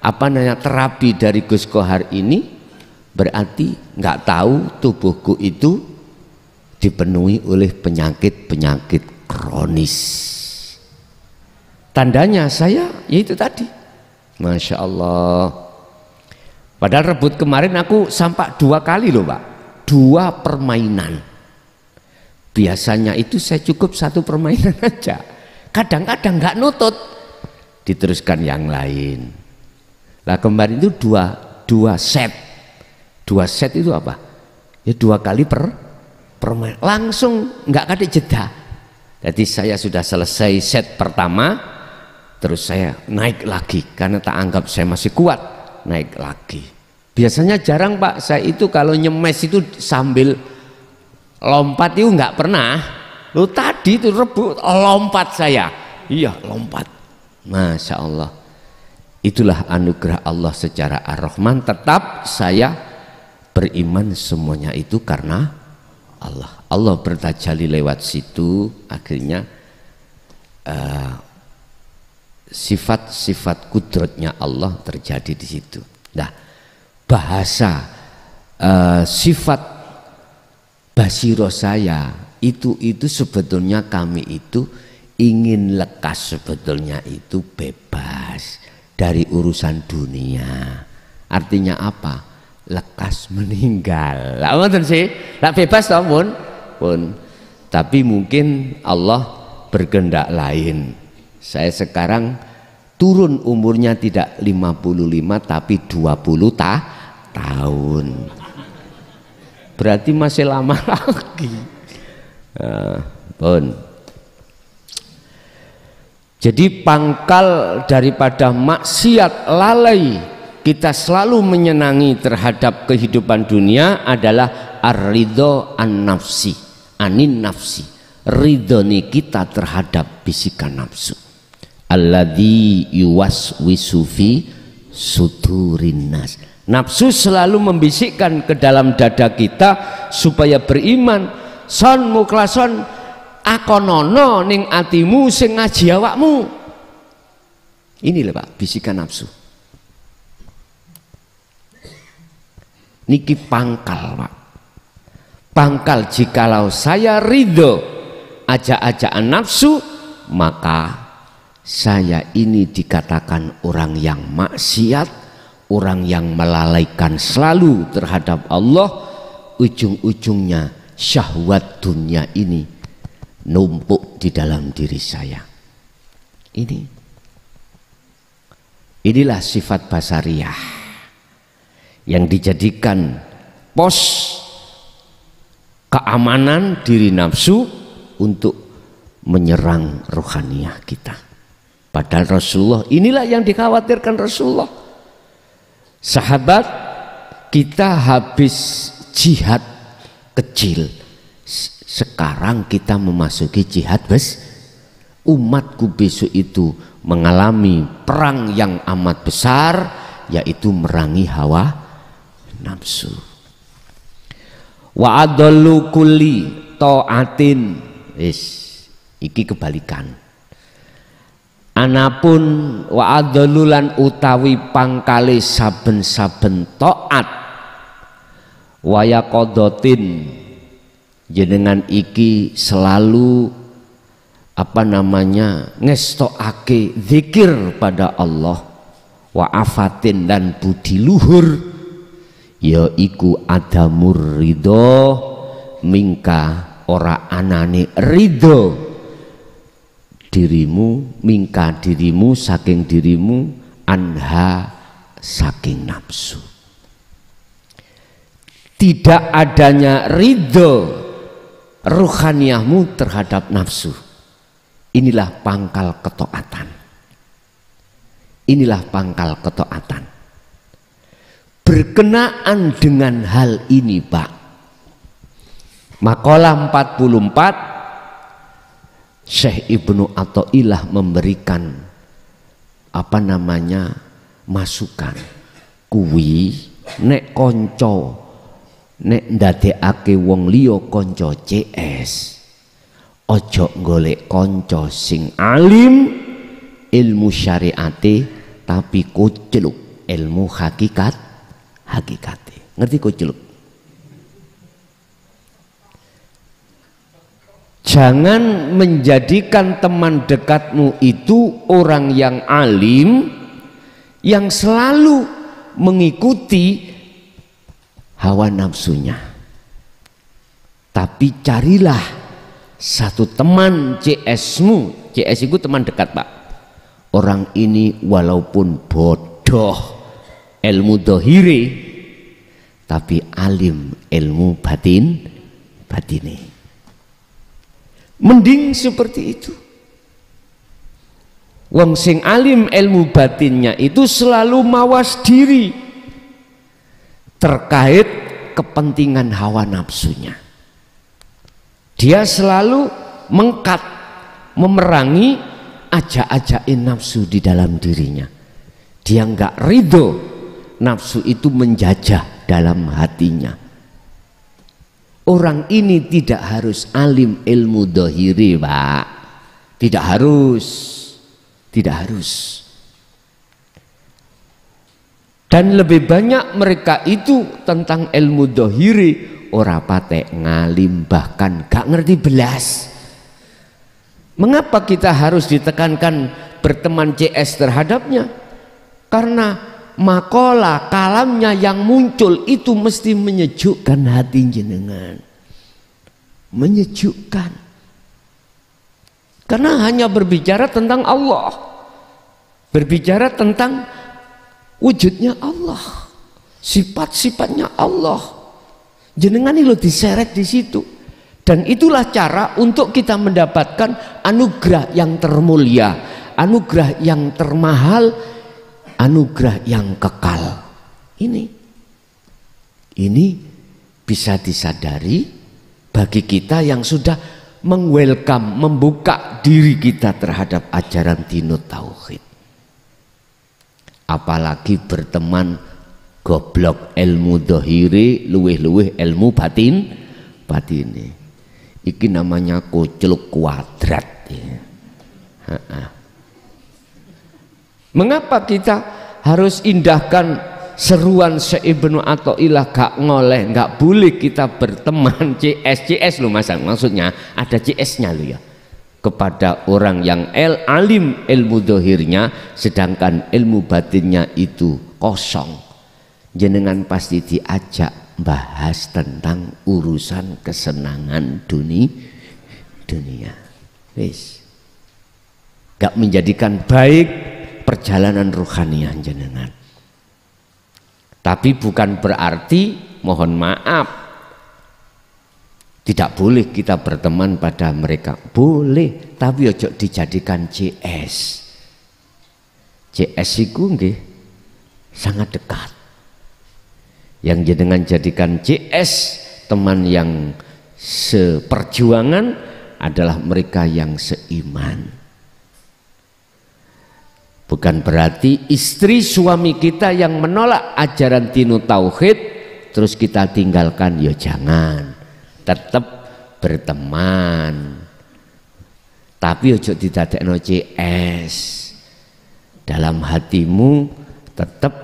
apa namanya terapi dari Gus Kohar ini, berarti nggak tahu tubuhku itu dipenuhi oleh penyakit-penyakit kronis. Tandanya saya yaitu tadi, Masya Allah. Padahal rebut kemarin aku sampai 2 kali loh Pak, 2 permainan. Biasanya itu saya cukup 1 permainan aja. Kadang-kadang nggak nutut, diteruskan yang lain. Lah kemarin itu 2 set. 2 set itu apa? Ya 2 kali permainan, langsung nggak ada jeda. Jadi saya sudah selesai set pertama, terus saya naik lagi karena tak anggap saya masih kuat, naik lagi. Biasanya jarang Pak, saya itu kalau nyemes itu sambil lompat itu nggak pernah. Lo tadi itu rebut lompat saya, iya lompat. Masya Allah, itulah anugerah Allah secara ar-Rahman. Tetap saya beriman semuanya itu karena Allah. Allah bertajalli lewat situ, akhirnya sifat-sifat kudratnya Allah terjadi di situ. Nah, bahasa sifat basiro saya itu sebetulnya kami itu ingin lekas, sebetulnya itu bebas dari urusan dunia. Artinya apa? Lekas meninggal. Lah ngoten sih, lah bebas toh pun. Tapi mungkin Allah berkehendak lain. Saya sekarang turun umurnya tidak 55 tapi 20 tahun. Berarti masih lama lagi. Pun. Jadi pangkal daripada maksiat lalai kita selalu menyenangi terhadap kehidupan dunia adalah ar-ridho an-nafsi, anin nafsi, ridhoni kita terhadap bisikan nafsu. Alladzi yuwaswisu fi sudurin nas. Nafsu selalu membisikkan ke dalam dada kita supaya beriman. Son muklason akonono ning atimu sing ngaji awakmu. Ini lho Pak, bisikan nafsu. Niki pangkal Pak. Pangkal jikalau saya ridho ajak-ajakan nafsu, maka saya ini dikatakan orang yang maksiat, orang yang melalaikan selalu terhadap Allah. Ujung-ujungnya syahwat dunia ini numpuk di dalam diri saya. Inilah sifat basariyah yang dijadikan pos keamanan diri nafsu untuk menyerang rohaniyah kita. Padahal Rasulullah, inilah yang dikhawatirkan Rasulullah. Sahabat kita habis jihad kecil, sekarang kita memasuki jihad besar. Umatku besok itu mengalami perang yang amat besar, yaitu merangi hawa nafsu. Wa adallu kulli taatin, iki kebalikan. Anapun wa adallulan utawi pangkale saben-saben taat, waya kodotin jenengan iki selalu ngestokake zikir pada Allah, wa afatin dan budi luhur, yaiku adamur ridho mingka ora anane ridho dirimu, mingka dirimu saking dirimu, anha saking nafsu. Tidak adanya ridho ruhaniyahmu terhadap nafsu. Inilah pangkal ketaatan. Inilah pangkal ketaatan. Berkenaan dengan hal ini Pak, makalah 44 Syekh Ibnu Athaillah memberikan masukan. Kuwi nek konco, nek ndadekake wong liya konco CS, ojo golek konco sing alim ilmu syariate tapi kuceluk ilmu hakikate. Ngerti kuceluk? Jangan menjadikan teman dekatmu itu orang yang alim, yang selalu mengikuti hawa nafsunya. Tapi carilah satu teman CS-mu. CS itu teman dekat Pak. Orang ini walaupun bodoh ilmu dohiri, tapi alim ilmu batini. Mending seperti itu. Wong sing alim ilmu batinnya itu selalu mawas diri terkait kepentingan hawa nafsunya. Dia selalu mengkat, memerangi ajak-ajakin nafsu di dalam dirinya. Dia enggak ridho nafsu itu menjajah dalam hatinya. Orang ini tidak harus alim ilmu dohiri Pak. Tidak harus. Dan lebih banyak mereka itu tentang ilmu dohiri ora patek ngalim, bahkan gak ngerti belas. Mengapa kita harus ditekankan berteman CS terhadapnya? Karena makalah kalamnya yang muncul itu mesti menyejukkan hati jenengan, menyejukkan. Karena hanya berbicara tentang Allah, berbicara tentang wujudnya Allah, sifat-sifatnya Allah. Jenengan itu diseret di situ. Dan itulah cara untuk kita mendapatkan anugerah yang termulia, anugerah yang termahal, anugerah yang kekal. Ini bisa disadari bagi kita yang sudah meng-welcome, membuka diri kita terhadap ajaran Dinut Tauhid. Apalagi berteman goblok ilmu dohiri, luweh-luweh ilmu batini. Iki namanya kucluk kuadrat ya. Mengapa kita harus indahkan seruan Ibnu Athaillah, gak ngoleh, gak boleh kita berteman CS loh maksudnya ada CS-nya loh ya, kepada orang yang alim ilmu dohirnya, sedangkan ilmu batinnya itu kosong. Jenengan pasti diajak bahas tentang urusan kesenangan dunia. Wis. Gak menjadikan baik perjalanan rohaniah jenengan. Tapi bukan berarti, mohon maaf, tidak boleh kita berteman pada mereka. Boleh, tapi ojo dijadikan CS. CS itu nggih sangat dekat. Yang jenengan jadikan CS, teman yang seperjuangan, adalah mereka yang seiman. Bukan berarti istri suami kita yang menolak ajaran Dinut Tauhid terus kita tinggalkan, ya jangan. Tetap berteman. Tapi ojo didadekno CS. Dalam hatimu tetap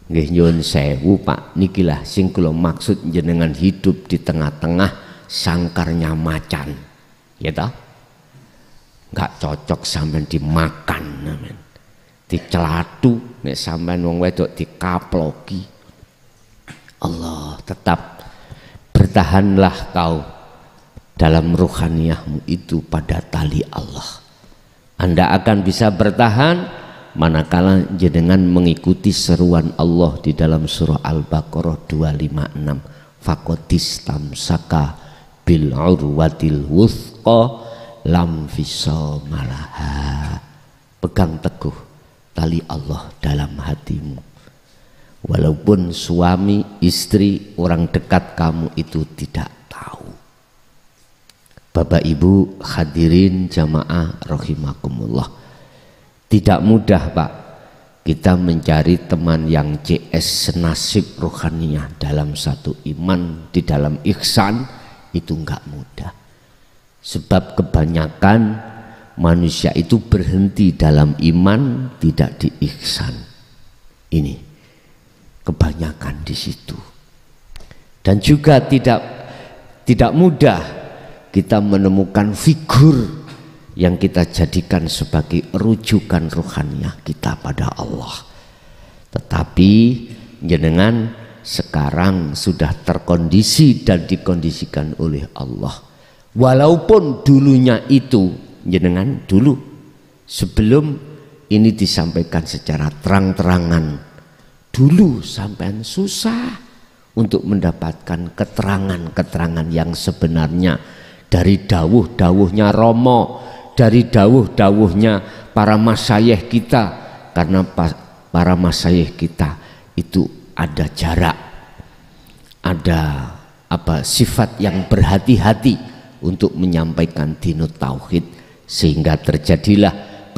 nggih nyuwun sewu Pak, nikilah sing kula maksud jenengan hidup di tengah-tengah sangkarnya macan. Ya toh? Enggak cocok sampean dimakan amen. Dicelatu nek sampean wong wedok dikaploki. Allah, tetap bertahanlah kau dalam ruhaniyahmu itu pada tali Allah. Anda akan bisa bertahan manakala jenengan mengikuti seruan Allah di dalam surah Al-Baqarah 256, faqadistamsaka bil urwatil wuthqa lam fisama laha. Pegang teguh tali Allah dalam hatimu. Walaupun suami, istri, orang dekat kamu itu tidak tahu. Bapak Ibu hadirin jamaah rahimakumullah. Tidak mudah Pak kita mencari teman yang CS senasib rohaniah dalam satu iman, di dalam ihsan, itu enggak mudah. Sebab kebanyakan manusia itu berhenti dalam iman, tidak di ihsan. Ini kebanyakan di situ. Dan juga tidak mudah kita menemukan figur yang kita jadikan sebagai rujukan rohaniah kita pada Allah. Tetapi jenengan sekarang sudah terkondisi dan dikondisikan oleh Allah. Walaupun dulunya itu jenengan dulu sebelum ini disampaikan secara terang-terangan, dulu sampean susah untuk mendapatkan keterangan-keterangan yang sebenarnya dari dawuh-dawuhnya Romo, dari dawuh-dawuhnya para masyayikh kita. Karena para masyayikh kita itu ada jarak, ada sifat yang berhati-hati untuk menyampaikan Dinut Tauhid, sehingga terjadilah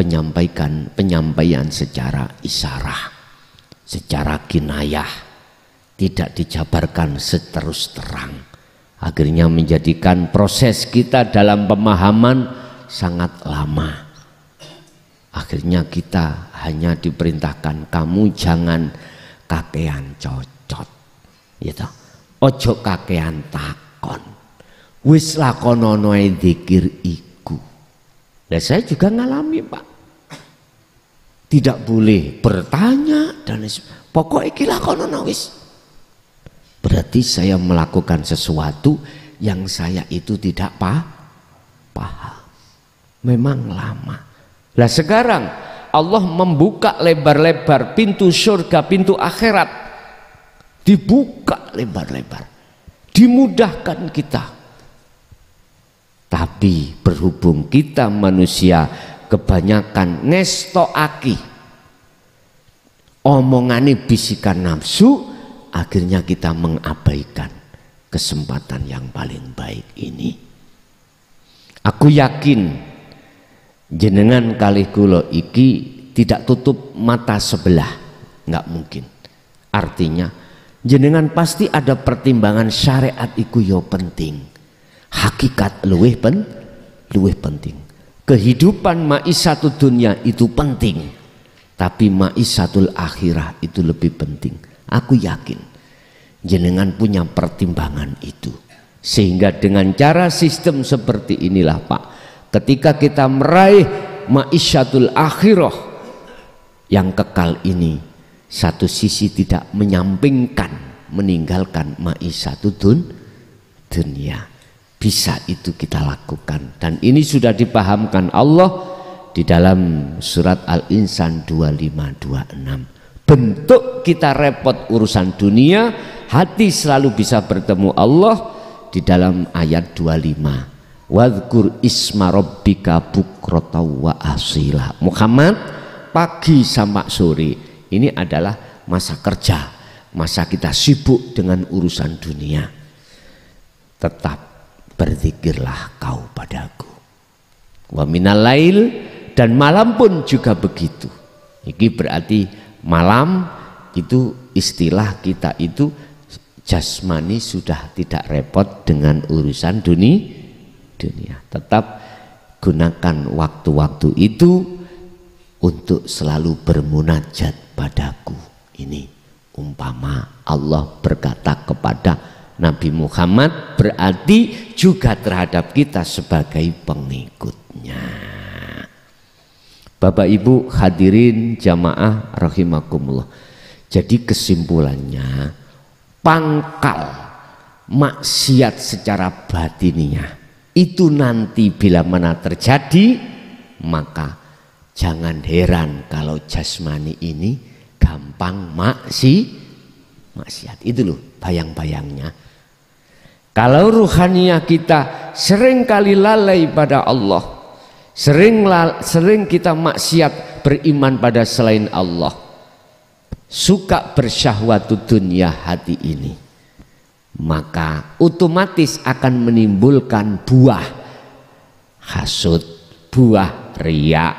penyampaian secara isyarah, secara kinayah, tidak dijabarkan seterus terang. Akhirnya menjadikan proses kita dalam pemahaman sangat lama. Akhirnya kita hanya diperintahkan, kamu jangan kakean cocot, gitu. Ojo kakean takon, wis lakonono dzikir iku. Dan saya juga ngalami Pak, tidak boleh bertanya dan pokok iki lakonono wis. Berarti saya melakukan sesuatu yang saya itu tidak paham. memang lama. Lah sekarang Allah membuka lebar-lebar pintu surga, pintu akhirat, dibuka lebar-lebar, dimudahkan kita. Tapi berhubung kita manusia kebanyakan ngestoaki, omongane bisikan nafsu, akhirnya kita mengabaikan kesempatan yang paling baik ini. Aku yakin jenengan kalih kula iki tidak tutup mata sebelah, nggak mungkin. Artinya jenengan pasti ada pertimbangan syariat iku yo penting. Hakikat luwih penting. Kehidupan ma'isatul dunia itu penting, tapi ma'isatul akhirah itu lebih penting. Aku yakin jenengan punya pertimbangan itu, sehingga dengan cara sistem seperti inilah Pak, ketika kita meraih ma'isatul akhirah yang kekal ini, satu sisi tidak menyampingkan, meninggalkan ma'isatul dunia. Bisa itu kita lakukan, dan ini sudah dipahamkan Allah di dalam surat Al-Insan 2526. Bentuk kita repot urusan dunia, hati selalu bisa bertemu Allah di dalam ayat 25. Wadhkur isma rabbika bukrata wa asila. Muhammad, pagi sama sore ini adalah masa kerja, masa kita sibuk dengan urusan dunia. Tetap berzikirlah kau padaku. Wa minal lail, dan malam pun juga begitu. Ini berarti malam itu istilah kita itu jasmani sudah tidak repot dengan urusan dunia. Tetap gunakan waktu-waktu itu untuk selalu bermunajat padaku. Ini umpama Allah berkata kepada Nabi Muhammad, berarti juga terhadap kita sebagai pengikutnya. Bapak Ibu hadirin jamaah rahimakumullah. Jadi kesimpulannya, pangkal maksiat secara batiniah itu nanti bila mana terjadi, maka jangan heran kalau jasmani ini gampang maksiat. Itu loh bayang-bayangnya. Kalau ruhaniyah kita sering kali lalai pada Allah, sering kita maksiat beriman pada selain Allah, suka bersyahwatu dunia hati ini, maka otomatis akan menimbulkan buah hasud, buah riya,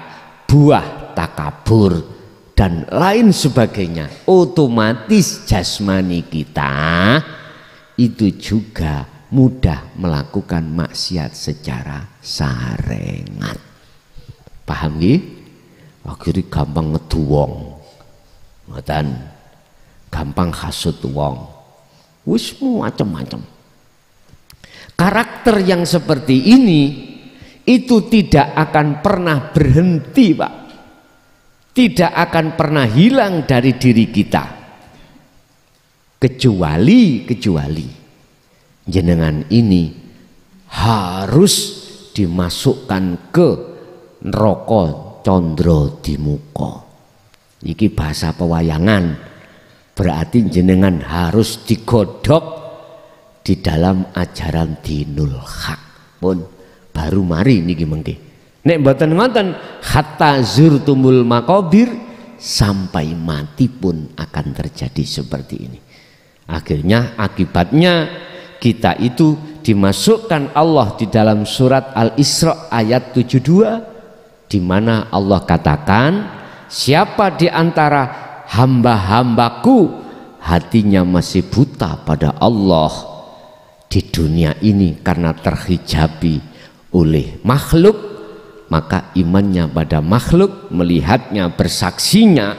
buah takabur, dan lain sebagainya. Otomatis jasmani kita itu juga mudah melakukan maksiat secara sarengan. Paham nggih? Akhirnya gampang ngedu wong, ngoten, gampang hasud wong, wis macam-macam. Karakter yang seperti ini itu tidak akan pernah berhenti, Pak. Tidak akan pernah hilang dari diri kita. Kecuali jenengan ini harus dimasukkan ke neraka condro di muka. Iki bahasa pewayangan, berarti jenengan harus digodok di dalam ajaran dinul haq pun baru mari niki mengke. Nek mboten ngoten hatta zurtumul maqabir, sampai mati pun akan terjadi seperti ini. Akhirnya akibatnya kita itu dimasukkan Allah di dalam surat Al-Isra ayat 72, di mana Allah katakan, siapa di antara hamba-hambaku hatinya masih buta pada Allah di dunia ini karena terhijabi oleh makhluk, maka imannya pada makhluk, melihatnya, bersaksinya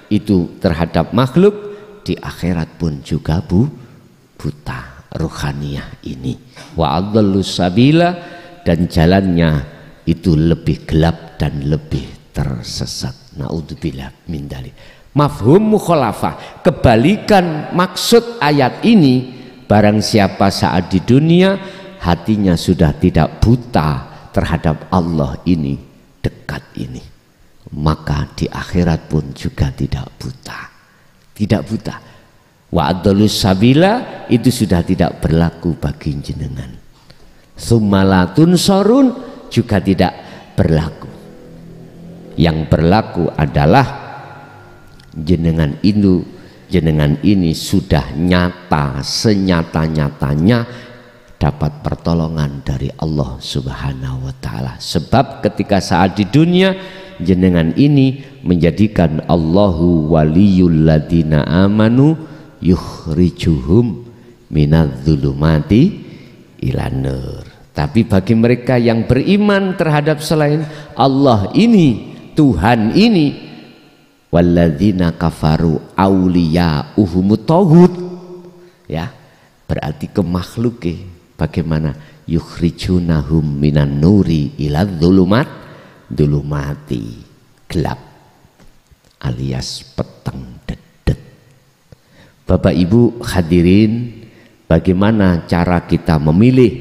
itu terhadap makhluk, di akhirat pun juga buta ruhaniyah ini. Wa adallu sabila, dan jalannya itu lebih gelap dan lebih tersesat. Naudzubillah min dzalik. Mafhum mukhalafah, kebalikan maksud ayat ini, barang siapa saat di dunia hatinya sudah tidak buta terhadap Allah ini dekat ini, maka di akhirat pun juga tidak buta. Tidak buta. Wa adallus sabila itu sudah tidak berlaku bagi jenengan. Summalatun sorun juga tidak berlaku. Yang berlaku adalah jenengan ini sudah nyata, senyata-nyatanya dapat pertolongan dari Allah Subhanahu wa ta'ala. Sebab ketika saat di dunia jenengan ini menjadikan Allahu waliyul ladina amanu yukhrijuhum minadz-dzulumati ilan nur. Tapi bagi mereka yang beriman terhadap selain Allah ini, Tuhan ini, walladzina kafaru auliya'uhumut taghut, ya, berarti ke makhluke. Bagaimana yukhrijunahum minan nuri ila dzulumati, gelap alias peteng dedet. Bapak Ibu hadirin, bagaimana cara kita memilih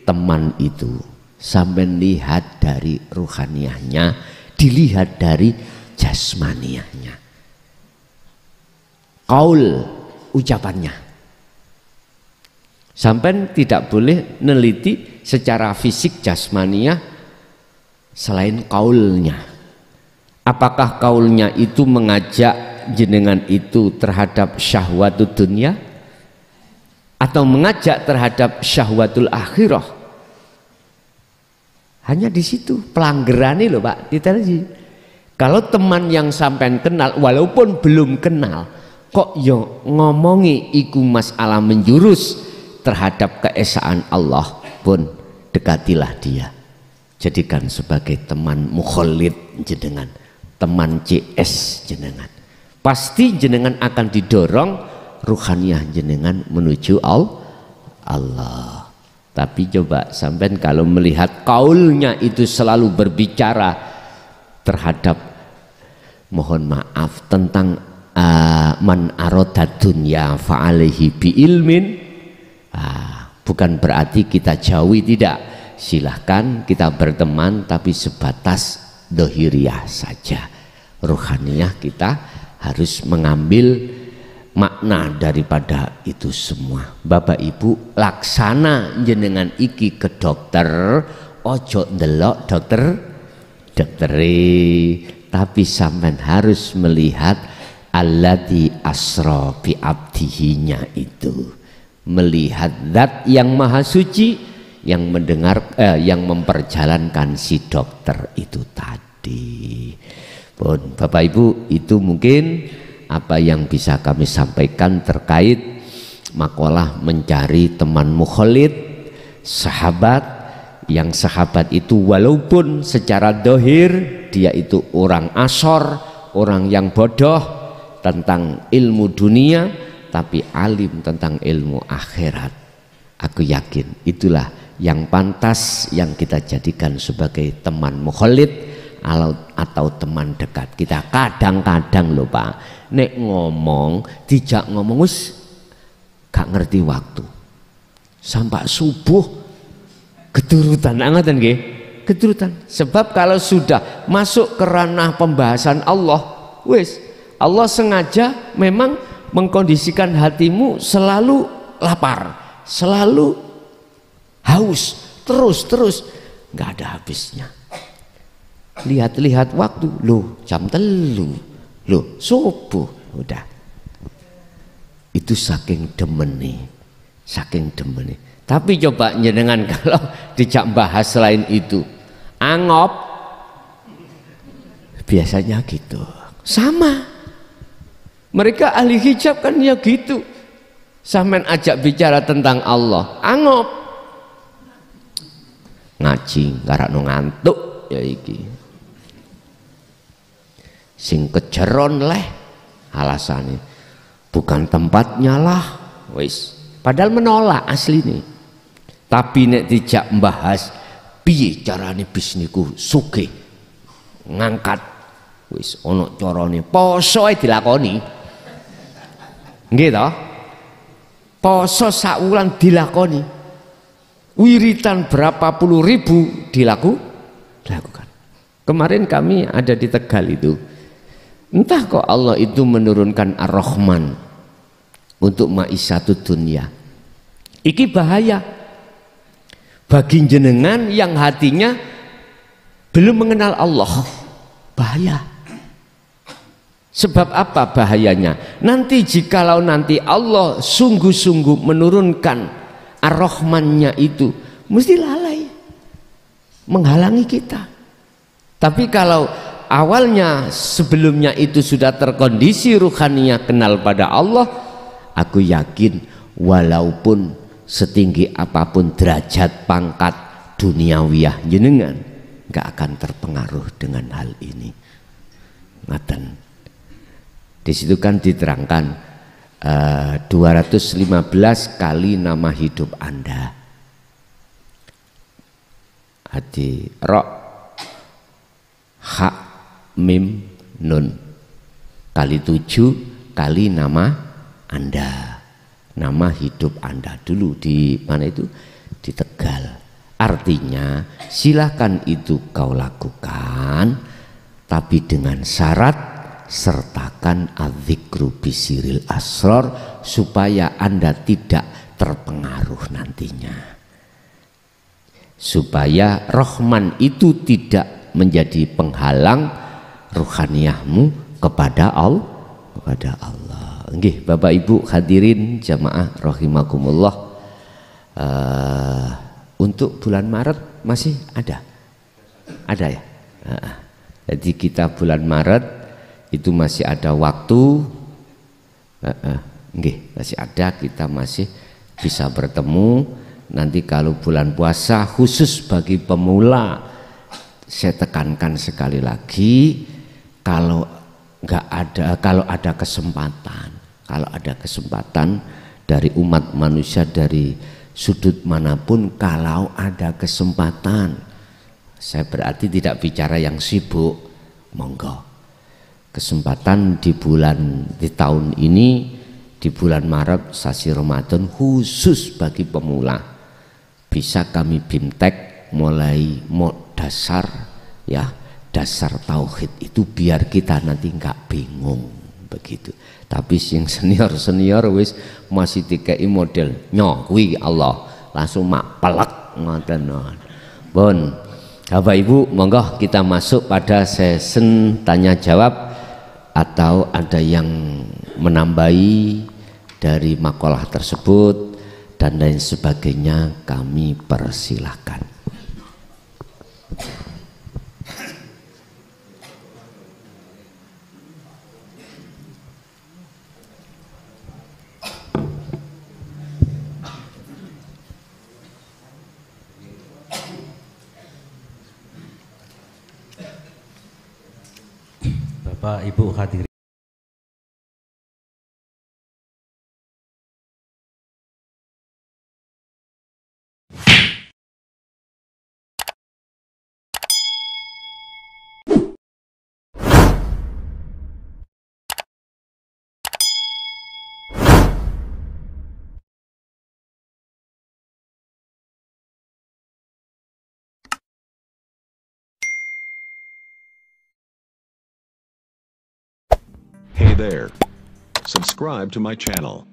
teman itu? Sampai lihat dari ruhaniyahnya, dilihat dari jasmaniyahnya. Qaul, ucapannya. Sampai tidak boleh neliti secara fisik jasmaniyah selain kaulnya. Apakah kaulnya itu mengajak jenengan itu terhadap syahwatul dunia atau mengajak terhadap syahwatul akhirah? Hanya di situ pelanggaran loh Pak, diteliti. Kalau teman yang sampean kenal walaupun belum kenal kok yo ngomongi iku masalah menjurus terhadap keesaan Allah, pun dekatilah dia. Jadikan sebagai teman mukholid jenengan, teman CS jenengan. Pasti jenengan akan didorong ruhaniyah jenengan menuju Allah. Tapi coba sampean kalau melihat kaulnya itu selalu berbicara terhadap, mohon maaf, tentang man aroda dunya fa'alaihi bi ilmin, bukan berarti kita jauhi, tidak. Silahkan kita berteman tapi sebatas dohiriyah saja. Ruhaniyah kita harus mengambil makna daripada itu semua. Bapak Ibu, laksana jenengan iki ke dokter, ojo ndelok dokteri, tapi sampean harus melihat alladzi asra bi abdihinya itu, melihat zat yang maha suci yang mendengar yang memperjalankan si dokter itu tadi. Pun Bapak Ibu, itu mungkin apa yang bisa kami sampaikan terkait makalah mencari teman mukholid, sahabat, yang sahabat itu walaupun secara dohir dia itu orang asor, orang yang bodoh tentang ilmu dunia, tapi alim tentang ilmu akhirat. Aku yakin itulah yang pantas yang kita jadikan sebagai teman mukholid atau teman dekat kita. Kadang-kadang loh Pak, nek ngomong dijak ngomong wis gak ngerti waktu sampai subuh keturutan angatan nggih, keturutan. Sebab kalau sudah masuk ke ranah pembahasan Allah, wis Allah sengaja memang mengkondisikan hatimu selalu lapar, selalu haus, terus nggak ada habisnya. Lihat-lihat waktu, loh jam 3, loh subuh, udah. Itu saking demeni, saking demeni. Tapi coba jenengan kalau dijak bahas selain itu, angop, biasanya gitu. Sama, mereka ahli hijab kan ya gitu. Sampean ajak bicara tentang Allah, angop, ngaji, ngarakno ngantuk ya iki. Sing kejeron leh alasannya bukan tempatnya lah, wis. Padahal menolak asli nih. Tapi nek dijak membahas piye carane bisnisku sugih, ngangkat, wis ono carane, poso ae dilakoni. Nggih to? Poso sak wulan dilakoni. wiritan berapa puluh ribu dilakukan. Kemarin kami ada di Tegal itu, entah kok Allah itu menurunkan Ar-Rahman untuk ma'isyatud dunia. Iki bahaya bagi jenengan yang hatinya belum mengenal Allah. Bahaya. Sebab apa bahayanya? Nanti jikalau nanti Allah sungguh-sungguh menurunkan Ar-Rahmannya itu, mesti lalai, menghalangi kita. Tapi kalau awalnya sebelumnya itu sudah terkondisi ruhaninya kenal pada Allah, aku yakin walaupun setinggi apapun derajat pangkat duniawiyah jenengan, nggak akan terpengaruh dengan hal ini. Ngaten. Di situ kan diterangkan 215 kali nama hidup Anda. Hati ro ha mim nun kali 7 kali nama Anda. Nama hidup Anda dulu di mana itu? Di Tegal. Artinya silakan itu kau lakukan, tapi dengan syarat sertakan adzikru bisiril asror, supaya Anda tidak terpengaruh nantinya, supaya Rahman itu tidak menjadi penghalang ruhaniyahmu kepada Allah. Nggih, Bapak Ibu hadirin jamaah rahimakumullah, untuk bulan Maret masih ada ya. Jadi kita bulan Maret itu masih ada waktu, masih ada, kita masih bisa bertemu. Nanti kalau bulan puasa khusus bagi pemula, saya tekankan sekali lagi, kalau ada kesempatan dari umat manusia dari sudut manapun, kalau ada kesempatan, saya berarti tidak bicara yang sibuk, monggo. Kesempatan di tahun ini, di bulan Maret sasi Ramadan khusus bagi pemula, bisa kami bimtek mulai dasar ya, dasar tauhid itu, biar kita nanti nggak bingung begitu. Tapi yang senior wis masih dikai model nyokwi Allah langsung mak pelak ngoten. Bon, Bapak Ibu monggo kita masuk pada sesi tanya jawab, atau ada yang menambahi dari makalah tersebut dan lain sebagainya, kami persilahkan. Bapak Ibu hadirin, Hey there. Subscribe to my channel.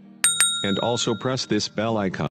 And also press this bell icon.